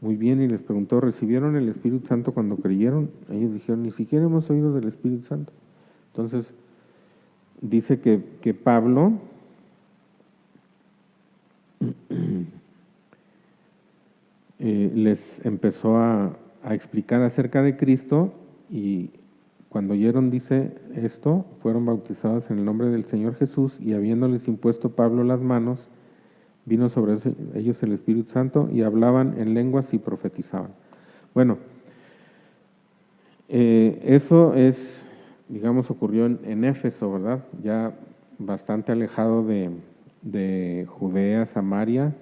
muy bien y les preguntó, ¿recibieron el Espíritu Santo cuando creyeron? Ellos dijeron, ni siquiera hemos oído del Espíritu Santo. Entonces, dice que Pablo les empezó a explicar acerca de Cristo, y cuando oyeron, dice esto, fueron bautizados en el nombre del Señor Jesús, y habiéndoles impuesto Pablo las manos, vino sobre ellos el Espíritu Santo, y hablaban en lenguas y profetizaban. Bueno, eso es, digamos, ocurrió en Éfeso, ¿verdad? Ya bastante alejado de Judea, Samaria,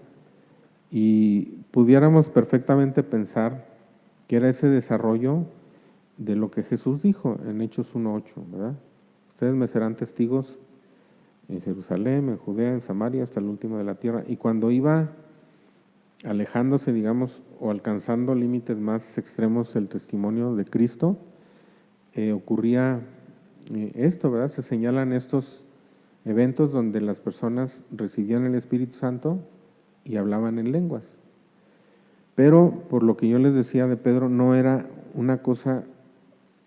y pudiéramos perfectamente pensar que era ese desarrollo de lo que Jesús dijo en Hechos 1:8, ¿verdad? Ustedes me serán testigos en Jerusalén, en Judea, en Samaria, hasta el último de la tierra. Y cuando iba alejándose, digamos, o alcanzando límites más extremos el testimonio de Cristo, ocurría esto, ¿verdad? Se señalan estos eventos donde las personas recibían el Espíritu Santo y hablaban en lenguas. Pero, por lo que yo les decía de Pedro, no era una cosa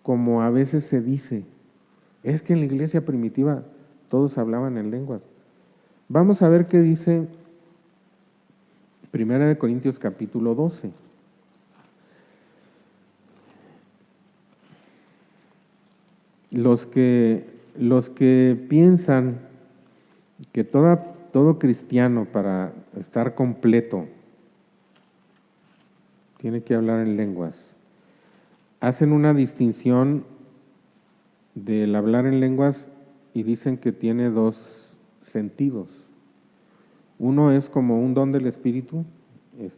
como a veces se dice. Es que en la iglesia primitiva todos hablaban en lenguas. Vamos a ver qué dice 1 Corintios capítulo 12. Los que piensan que todo cristiano para estar completo tiene que hablar en lenguas, hacen una distinción del hablar en lenguas y dicen que tiene dos sentidos. Uno es como un don del Espíritu,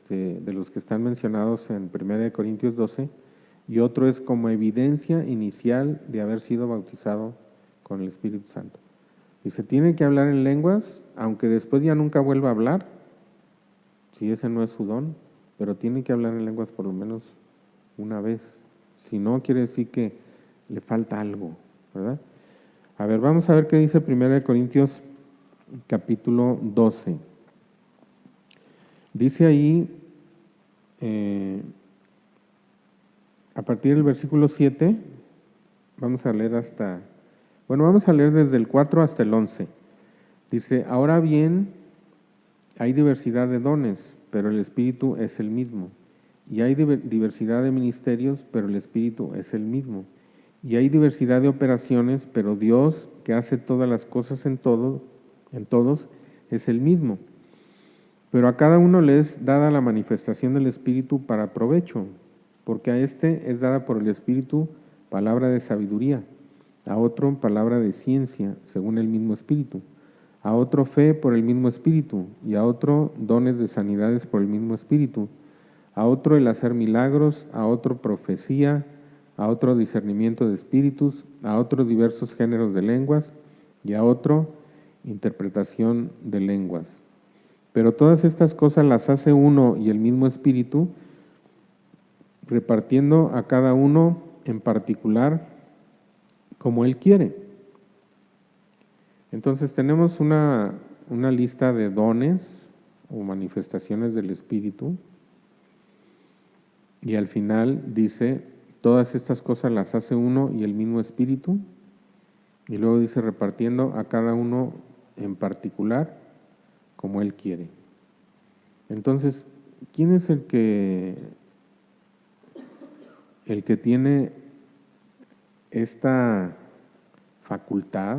de los que están mencionados en 1 Corintios 12, y otro es como evidencia inicial de haber sido bautizado con el Espíritu Santo. Y se tiene que hablar en lenguas, aunque después ya nunca vuelva a hablar, si ese no es su don, pero tiene que hablar en lenguas por lo menos una vez. Si no, quiere decir que le falta algo, ¿verdad? A ver, vamos a ver qué dice 1 Corintios capítulo 12. Dice ahí, a partir del versículo 7, vamos a leer vamos a leer desde el 4 hasta el 11. Dice, ahora bien, hay diversidad de dones, pero el Espíritu es el mismo. Y hay diversidad de ministerios, pero el Espíritu es el mismo. Y hay diversidad de operaciones, pero Dios, que hace todas las cosas en todos, es el mismo. Pero a cada uno le es dada la manifestación del Espíritu para provecho, porque a este es dada por el Espíritu palabra de sabiduría, a otro palabra de ciencia, según el mismo Espíritu, a otro fe por el mismo Espíritu, y a otro dones de sanidades por el mismo Espíritu, a otro el hacer milagros, a otro profecía, a otro discernimiento de espíritus, a otro diversos géneros de lenguas, y a otro interpretación de lenguas. Pero todas estas cosas las hace uno y el mismo Espíritu, repartiendo a cada uno en particular como Él quiere. Entonces tenemos una lista de dones o manifestaciones del Espíritu, y al final dice, todas estas cosas las hace uno y el mismo Espíritu, y luego dice, repartiendo a cada uno en particular como Él quiere. Entonces, ¿quién es el que tiene esta facultad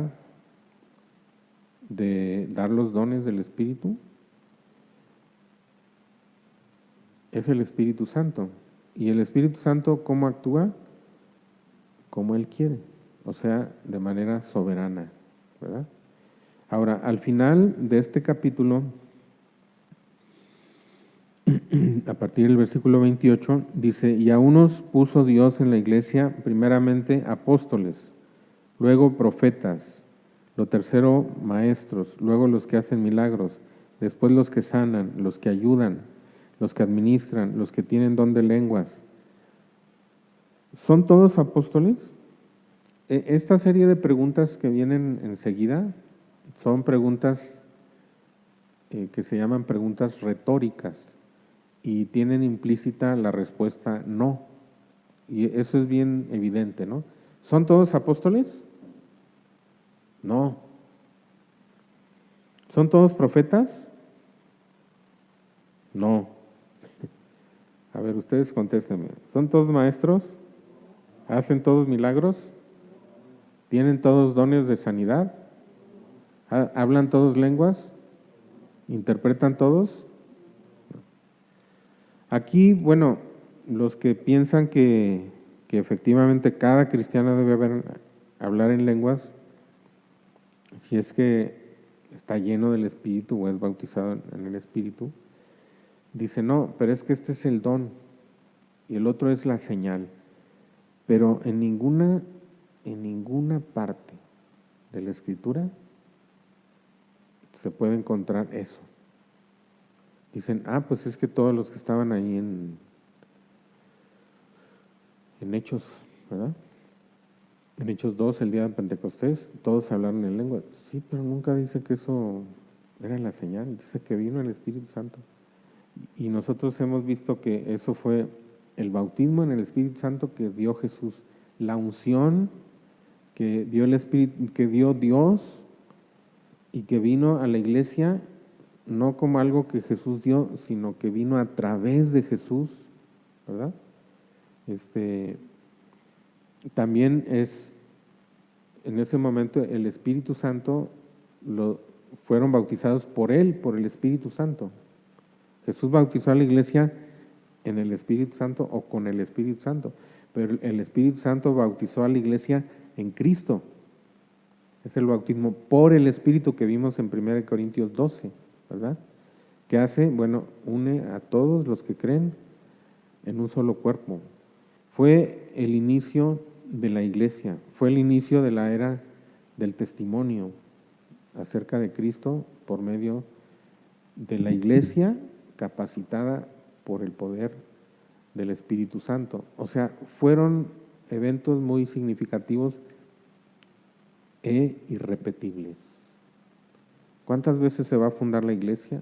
de dar los dones del Espíritu? Es el Espíritu Santo. ¿Y el Espíritu Santo cómo actúa? Como Él quiere, o sea, de manera soberana, ¿verdad? Ahora, al final de este capítulo, a partir del versículo 28, dice, y a unos puso Dios en la iglesia, primeramente apóstoles, luego profetas, lo tercero maestros, luego los que hacen milagros, después los que sanan, los que ayudan, los que administran, los que tienen don de lenguas. ¿Son todos apóstoles? Esta serie de preguntas que vienen enseguida son preguntas que se llaman preguntas retóricas y tienen implícita la respuesta no. Y eso es bien evidente, ¿no? ¿Son todos apóstoles? No. ¿Son todos profetas? No. A ver, ustedes contéstenme. ¿Son todos maestros? ¿Hacen todos milagros? ¿Tienen todos dones de sanidad? ¿Hablan todos lenguas? ¿Interpretan todos? Aquí, bueno, los que piensan que efectivamente cada cristiano debe hablar en lenguas, si es que está lleno del Espíritu o es bautizado en el Espíritu, dice, no, pero es que este es el don y el otro es la señal. Pero en ninguna parte de la Escritura se puede encontrar eso. Dicen, pues es que todos los que estaban ahí en Hechos, ¿verdad? En Hechos 2, el día de Pentecostés, todos hablaron en lengua. Sí, pero nunca dice que eso era la señal, dice que vino el Espíritu Santo. Y nosotros hemos visto que eso fue el bautismo en el Espíritu Santo que dio Jesús, la unción que dio el Espíritu, que dio Dios y que vino a la iglesia no como algo que Jesús dio, sino que vino a través de Jesús, ¿verdad? También es, en ese momento, el Espíritu Santo, fueron bautizados por Él, por el Espíritu Santo. Jesús bautizó a la iglesia en el Espíritu Santo o con el Espíritu Santo, pero el Espíritu Santo bautizó a la iglesia en Cristo. Es el bautismo por el Espíritu que vimos en 1 Corintios 12, ¿verdad? ¿Qué hace? Bueno, une a todos los que creen en un solo cuerpo. Fue el inicio de la iglesia, fue el inicio de la era del testimonio acerca de Cristo por medio de la iglesia capacitada por el poder del Espíritu Santo. O sea, fueron eventos muy significativos e irrepetibles. ¿Cuántas veces se va a fundar la iglesia?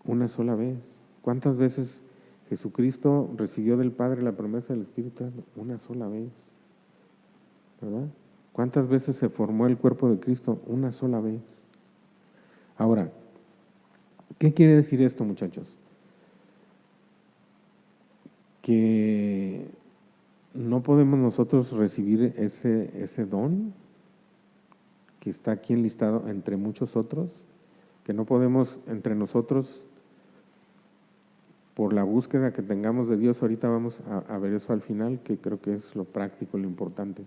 Una sola vez. ¿Cuántas veces Jesucristo recibió del Padre la promesa del Espíritu Santo? Una sola vez. ¿Verdad? ¿Cuántas veces se formó el cuerpo de Cristo? Una sola vez. Ahora, ¿qué quiere decir esto, muchachos? Que no podemos nosotros recibir ese don que está aquí enlistado entre muchos otros, que no podemos entre nosotros, por la búsqueda que tengamos de Dios, ahorita vamos a ver eso al final, que creo que es lo práctico, lo importante.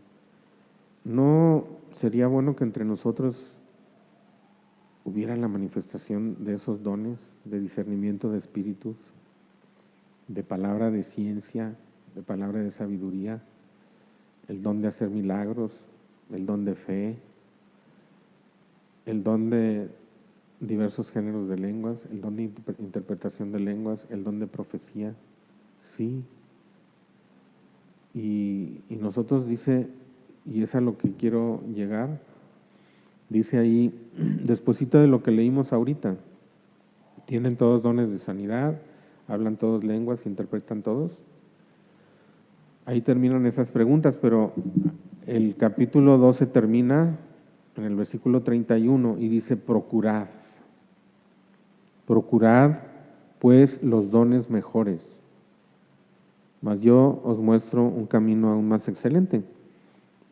¿No sería bueno que entre nosotros hubiera la manifestación de esos dones de discernimiento de espíritus, de palabra de ciencia, de palabra de sabiduría, el don de hacer milagros, el don de fe, el don de diversos géneros de lenguas, el don de interpretación de lenguas, el don de profecía? Sí. Y nosotros dice, y es a lo que quiero llegar, dice ahí, despuesito de lo que leímos ahorita, tienen todos dones de sanidad, hablan todos lenguas, interpretan todos. Ahí terminan esas preguntas, pero el capítulo 12 termina en el versículo 31 y dice, procurad pues los dones mejores, mas yo os muestro un camino aún más excelente.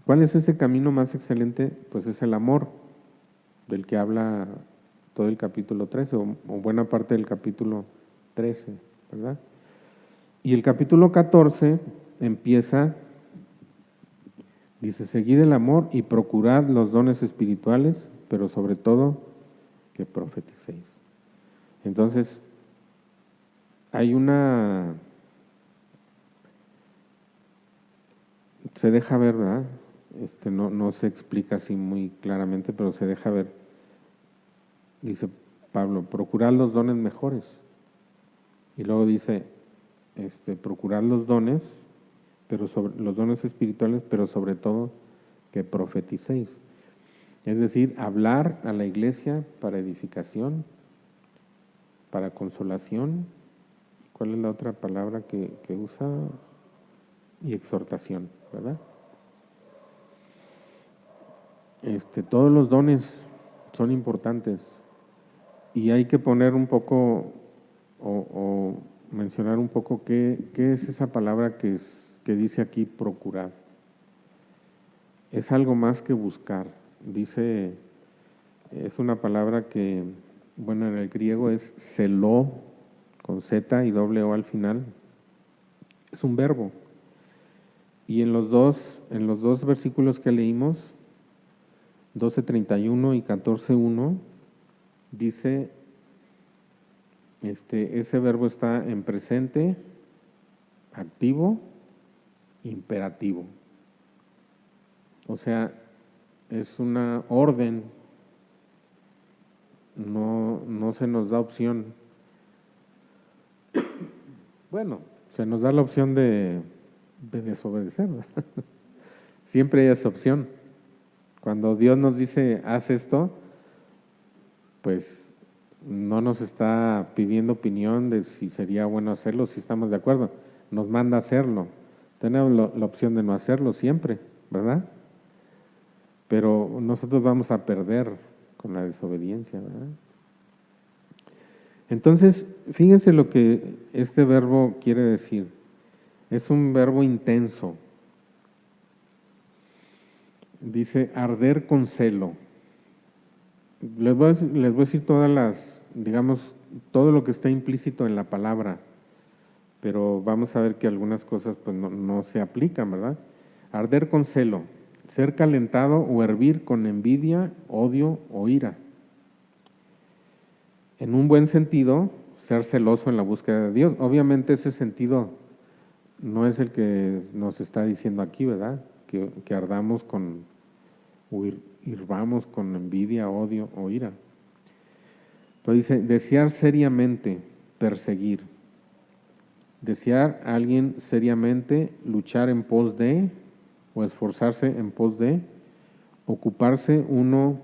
¿Cuál es ese camino más excelente? Pues es el amor, del que habla todo el capítulo 13 o buena parte del capítulo 13, ¿verdad? Y el capítulo 14 empieza, dice, seguid el amor y procurad los dones espirituales, pero sobre todo que profeticéis. Entonces, hay se deja ver, ¿verdad? No se explica así muy claramente, pero se deja ver. Dice Pablo, procurad los dones mejores. Y luego dice, procurad los dones, pero los dones espirituales, pero sobre todo que profeticéis. Es decir, hablar a la iglesia para edificación, para consolación. ¿Cuál es la otra palabra que usa? Y exhortación, ¿verdad? Todos los dones son importantes y hay que poner un poco o mencionar un poco qué es esa palabra que dice aquí procurar. Es algo más que buscar. Dice, es una palabra que, bueno, en el griego es zeló, con Z y doble O al final. Es un verbo. Y en los dos versículos que leímos, 12:31 y 14:1, dice, ese verbo está en presente, activo, imperativo. O sea, es una orden, no se nos da opción. Bueno, se nos da la opción de desobedecer. Siempre hay esa opción. Cuando Dios nos dice, haz esto, pues no nos está pidiendo opinión de si sería bueno hacerlo, si estamos de acuerdo. Nos manda a hacerlo. Tenemos la opción de no hacerlo siempre, ¿verdad? Pero nosotros vamos a perder con la desobediencia, ¿verdad? Entonces, fíjense lo que este verbo quiere decir. Es un verbo intenso. Dice arder con celo. Les voy a decir todas las, digamos, todo lo que está implícito en la palabra, pero vamos a ver que algunas cosas pues no se aplican, ¿verdad? Arder con celo, ser calentado o hervir con envidia, odio o ira. En un buen sentido, ser celoso en la búsqueda de Dios. Obviamente ese sentido no es el que nos está diciendo aquí, ¿verdad? Que ardamos con, o hirvamos con envidia, odio o ira. Pero dice, desear seriamente, perseguir. Desear a alguien seriamente, luchar en pos de, o esforzarse en pos de, ocuparse uno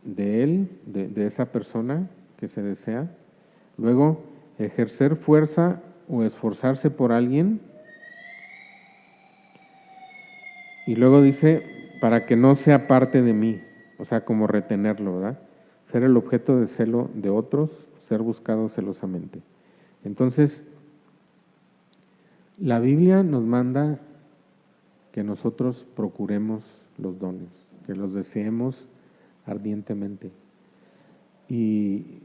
de él, de esa persona que se desea. Luego, ejercer fuerza o esforzarse por alguien. Y luego dice, para que no sea parte de mí, o sea, como retenerlo, ¿verdad? Ser el objeto de celo de otros, ser buscado celosamente. Entonces, la Biblia nos manda que nosotros procuremos los dones, que los deseemos ardientemente. Y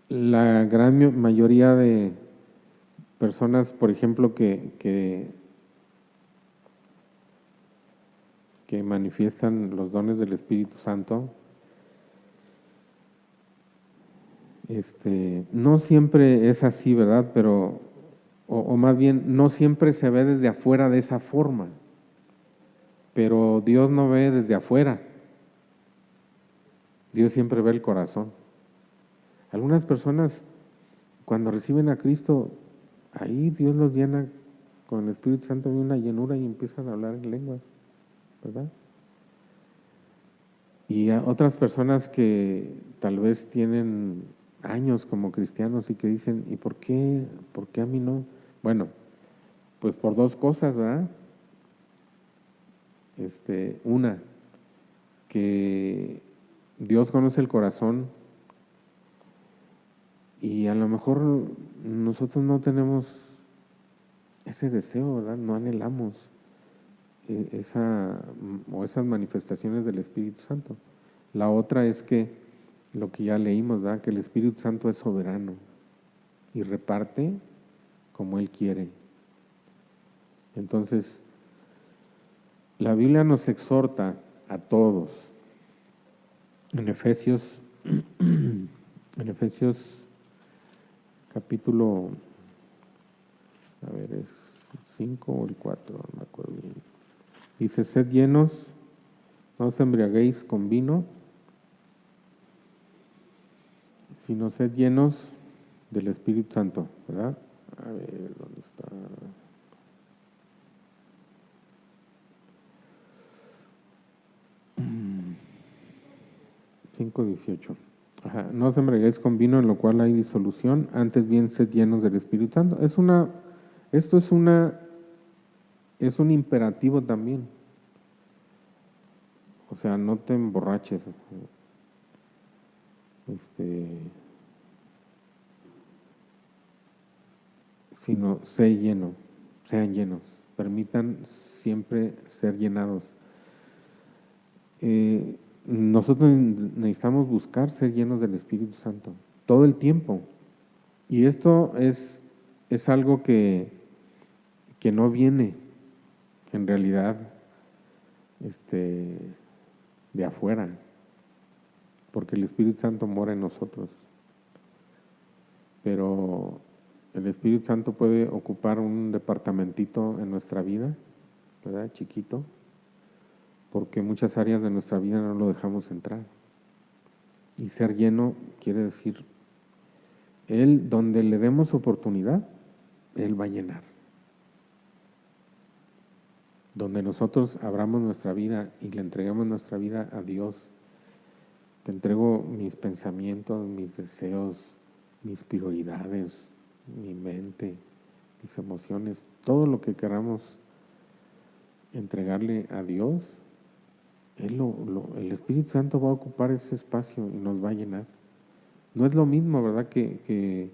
la gran mayoría de personas, por ejemplo, que manifiestan los dones del Espíritu Santo, no siempre es así, ¿verdad? Pero, o más bien, no siempre se ve desde afuera de esa forma. Pero Dios no ve desde afuera. Dios siempre ve el corazón. Algunas personas, cuando reciben a Cristo, ahí Dios los llena con el Espíritu Santo de una llenura y empiezan a hablar en lenguas, ¿verdad? Y a otras personas que tal vez tienen años como cristianos y que dicen, ¿y por qué a mí no? Bueno, pues por dos cosas, ¿verdad? Una, que Dios conoce el corazón y a lo mejor nosotros no tenemos ese deseo, ¿verdad? No anhelamos esas manifestaciones del Espíritu Santo. La otra es que lo que ya leímos, ¿verdad? Que el Espíritu Santo es soberano y reparte como Él quiere. Entonces, la Biblia nos exhorta a todos. En Efesios capítulo, a ver, es 5 o el 4, no me acuerdo bien. Dice, sed llenos, no os embriaguéis con vino, sino sed llenos del Espíritu Santo, ¿verdad? A ver, ¿dónde está? 5:18. Ajá. No os embriaguéis con vino en lo cual hay disolución, antes bien sed llenos del Espíritu Santo. Esto es un imperativo también. O sea, no te emborraches. sino sé lleno, sean llenos, permitan siempre ser llenados. Nosotros necesitamos buscar ser llenos del Espíritu Santo todo el tiempo. Y esto es algo que no viene en realidad de afuera, porque el Espíritu Santo mora en nosotros. Pero el Espíritu Santo puede ocupar un departamentito en nuestra vida, ¿verdad? Chiquito, porque muchas áreas de nuestra vida no lo dejamos entrar. Y ser lleno quiere decir, Él, donde le demos oportunidad, Él va a llenar. Donde nosotros abramos nuestra vida y le entreguemos nuestra vida a Dios, te entrego mis pensamientos, mis deseos, mis prioridades, mi mente, mis emociones, todo lo que queramos entregarle a Dios, el Espíritu Santo va a ocupar ese espacio y nos va a llenar. No es lo mismo, ¿verdad? Que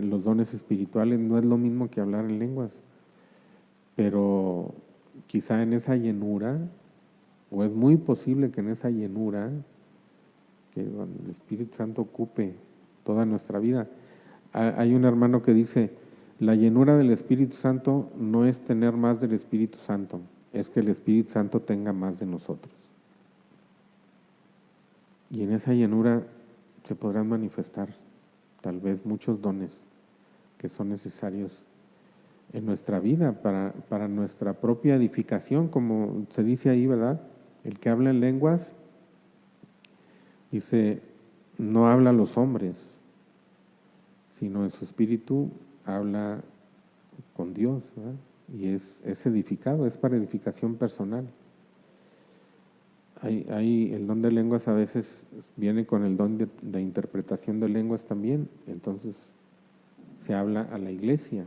los dones espirituales, no es lo mismo que hablar en lenguas, pero quizá en esa llenura, o es muy posible que en esa llenura, que el Espíritu Santo ocupe toda nuestra vida. Hay un hermano que dice, la llenura del Espíritu Santo no es tener más del Espíritu Santo, es que el Espíritu Santo tenga más de nosotros. Y en esa llenura se podrán manifestar tal vez muchos dones que son necesarios en nuestra vida para nuestra propia edificación, como se dice ahí, ¿verdad? El que habla en lenguas, dice, no habla a los hombres, sino en su espíritu habla con Dios, ¿verdad? Y es edificado, es para edificación personal. El don de lenguas a veces viene con el don de interpretación de lenguas también, entonces se habla a la iglesia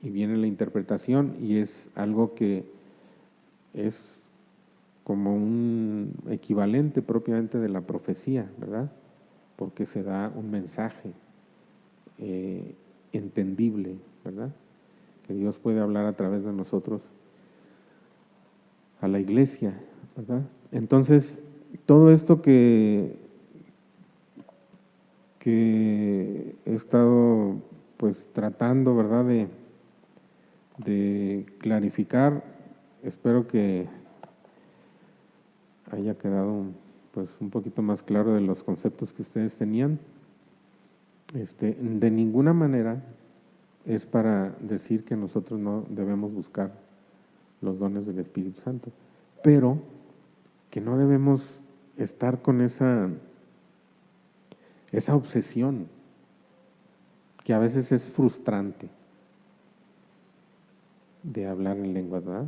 y viene la interpretación y es algo que es como un equivalente propiamente de la profecía, ¿verdad? Porque se da un mensaje entendible, ¿verdad? Que Dios puede hablar a través de nosotros a la iglesia, ¿verdad? Entonces, todo esto que he estado pues tratando, ¿verdad? De clarificar, espero que haya quedado pues un poquito más claro de los conceptos que ustedes tenían. De ninguna manera es para decir que nosotros no debemos buscar los dones del Espíritu Santo, pero que no debemos estar con esa obsesión que a veces es frustrante de hablar en lenguas, ¿verdad?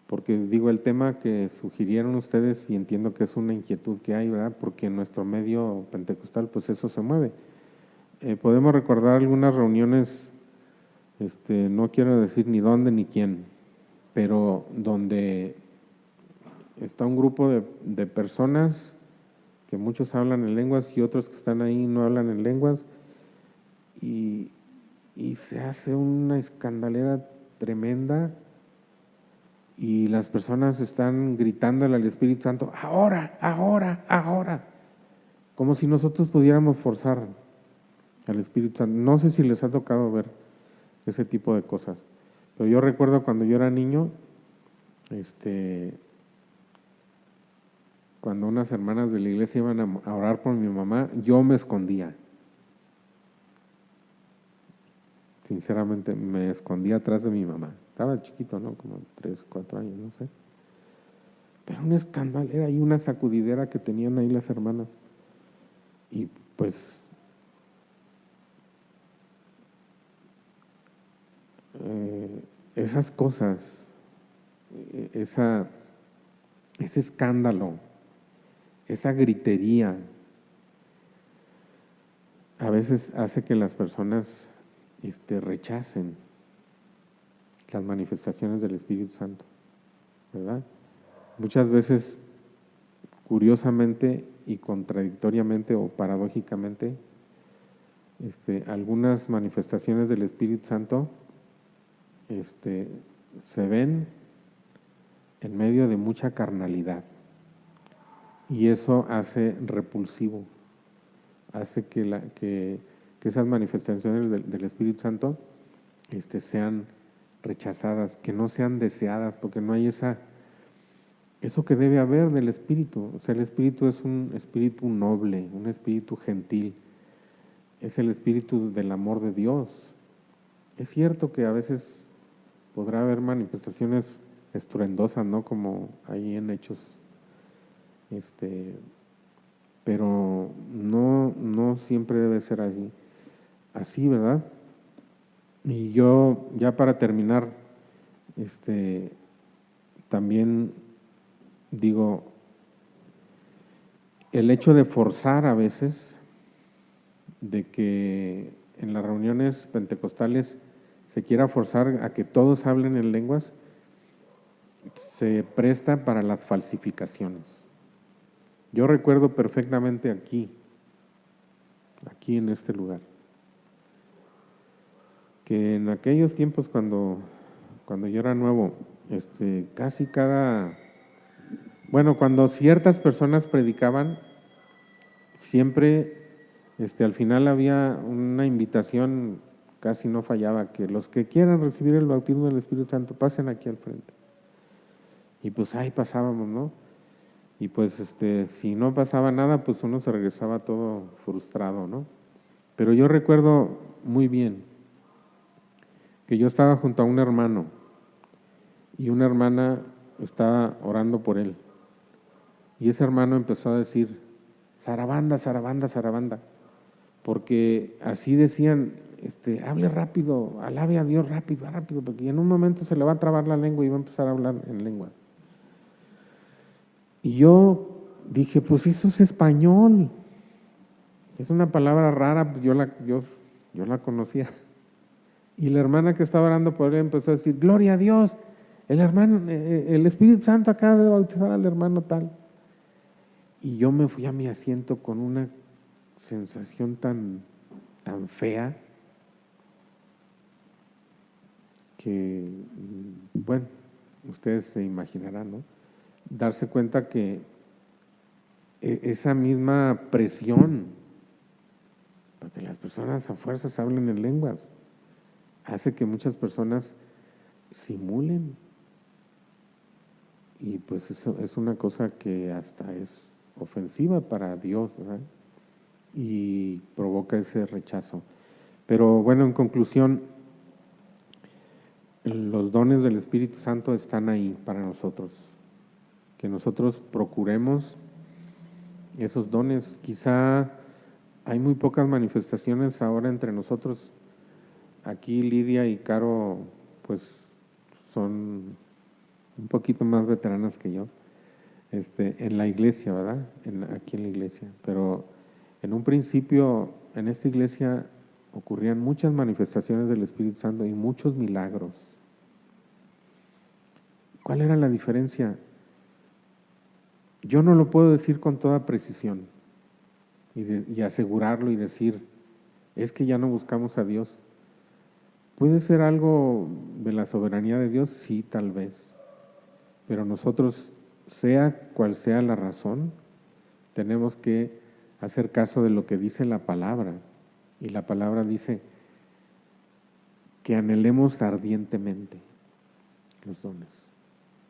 Porque digo, el tema que sugirieron ustedes, y entiendo que es una inquietud que hay, ¿verdad? Porque en nuestro medio pentecostal, pues eso se mueve. Podemos recordar algunas reuniones, no quiero decir ni dónde ni quién, pero donde está un grupo de personas que muchos hablan en lenguas y otros que están ahí no hablan en lenguas, y se hace una escandalera tremenda y las personas están gritándole al Espíritu Santo, ahora, ahora, ahora, como si nosotros pudiéramos forzar al Espíritu Santo. No sé si les ha tocado ver ese tipo de cosas, pero yo recuerdo cuando yo era niño, cuando unas hermanas de la iglesia iban a orar por mi mamá, yo me escondía. Sinceramente, me escondía atrás de mi mamá. Estaba chiquito, ¿no? Como 3, 4 años, no sé. Pero un escándalo, era ahí una sacudidera que tenían ahí las hermanas. Y pues esas cosas, ese escándalo, esa gritería, a veces hace que las personas rechacen las manifestaciones del Espíritu Santo, ¿verdad? Muchas veces, curiosamente y contradictoriamente o paradójicamente, algunas manifestaciones del Espíritu Santo se ven en medio de mucha carnalidad y eso hace repulsivo, hace que esas manifestaciones del Espíritu Santo sean rechazadas, que no sean deseadas, porque no hay eso que debe haber del Espíritu. O sea, el Espíritu es un espíritu noble, un espíritu gentil, es el espíritu del amor de Dios. Es cierto que a veces podrá haber manifestaciones estruendosas, ¿no? Como ahí en Hechos, pero no siempre debe ser así, ¿verdad? Y yo, ya para terminar, también digo, el hecho de forzar a veces, de que en las reuniones pentecostales se quiera forzar a que todos hablen en lenguas, se presta para las falsificaciones. Yo recuerdo perfectamente aquí en este lugar, que en aquellos tiempos cuando yo era nuevo, casi cuando ciertas personas predicaban, siempre, al final había una invitación, casi no fallaba, que los que quieran recibir el bautismo del Espíritu Santo pasen aquí al frente. Y pues ahí pasábamos, ¿no? Y pues si no pasaba nada, pues uno se regresaba todo frustrado, ¿no? Pero yo recuerdo muy bien que yo estaba junto a un hermano y una hermana estaba orando por él. Y ese hermano empezó a decir, zarabanda, zarabanda, zarabanda, porque así decían, hable rápido, alabe a Dios rápido, rápido, porque en un momento se le va a trabar la lengua y va a empezar a hablar en lengua. Y yo dije, pues eso es español, es una palabra rara, pues yo la conocía. Y la hermana que estaba orando por él empezó a decir, gloria a Dios, el Espíritu Santo acaba de bautizar al hermano tal. Y yo me fui a mi asiento con una sensación tan fea que, bueno, ustedes se imaginarán, ¿no? Darse cuenta que esa misma presión para que las personas a fuerzas hablen en lenguas hace que muchas personas simulen. Y pues eso es una cosa que hasta es ofensiva para Dios, ¿verdad? Y provoca ese rechazo. Pero bueno, en conclusión, los dones del Espíritu Santo están ahí para nosotros. Que nosotros procuremos esos dones. Quizá hay muy pocas manifestaciones ahora entre nosotros. Aquí Lidia y Caro pues son un poquito más veteranas que yo, en la iglesia, ¿verdad? Aquí en la iglesia. Pero en un principio, en esta iglesia ocurrían muchas manifestaciones del Espíritu Santo y muchos milagros. ¿Cuál era la diferencia? Yo no lo puedo decir con toda precisión y asegurarlo y decir, es que ya no buscamos a Dios. ¿Puede ser algo de la soberanía de Dios? Sí, tal vez. Pero nosotros, sea cual sea la razón, tenemos que hacer caso de lo que dice la palabra. Y la palabra dice que anhelemos ardientemente los dones,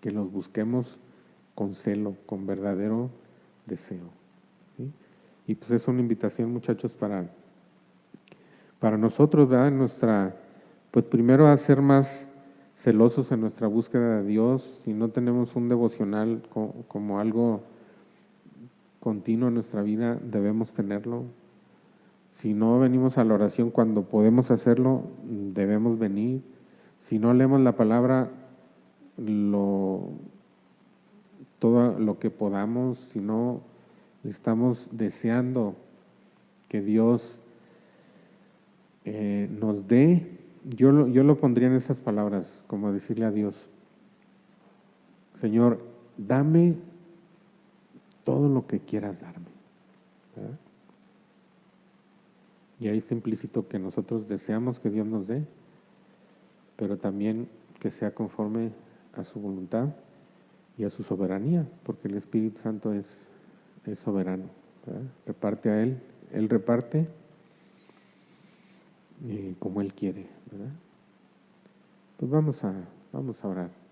que los busquemos con celo, con verdadero deseo. ¿Sí? Y pues es una invitación, muchachos, para nosotros, ¿verdad? Pues primero a ser más celosos en nuestra búsqueda de Dios. Si no tenemos un devocional como algo continuo en nuestra vida, debemos tenerlo. Si no venimos a la oración cuando podemos hacerlo, debemos venir. Si no leemos la palabra todo lo que podamos, si no estamos deseando que Dios nos dé, yo lo pondría en esas palabras, como decirle a Dios, Señor, dame todo lo que quieras darme, ¿verdad? Y ahí está implícito que nosotros deseamos que Dios nos dé, pero también que sea conforme a su voluntad y a su soberanía, porque el Espíritu Santo es soberano, ¿verdad? Reparte a Él reparte como Él quiere, ¿verdad? Pues vamos a orar.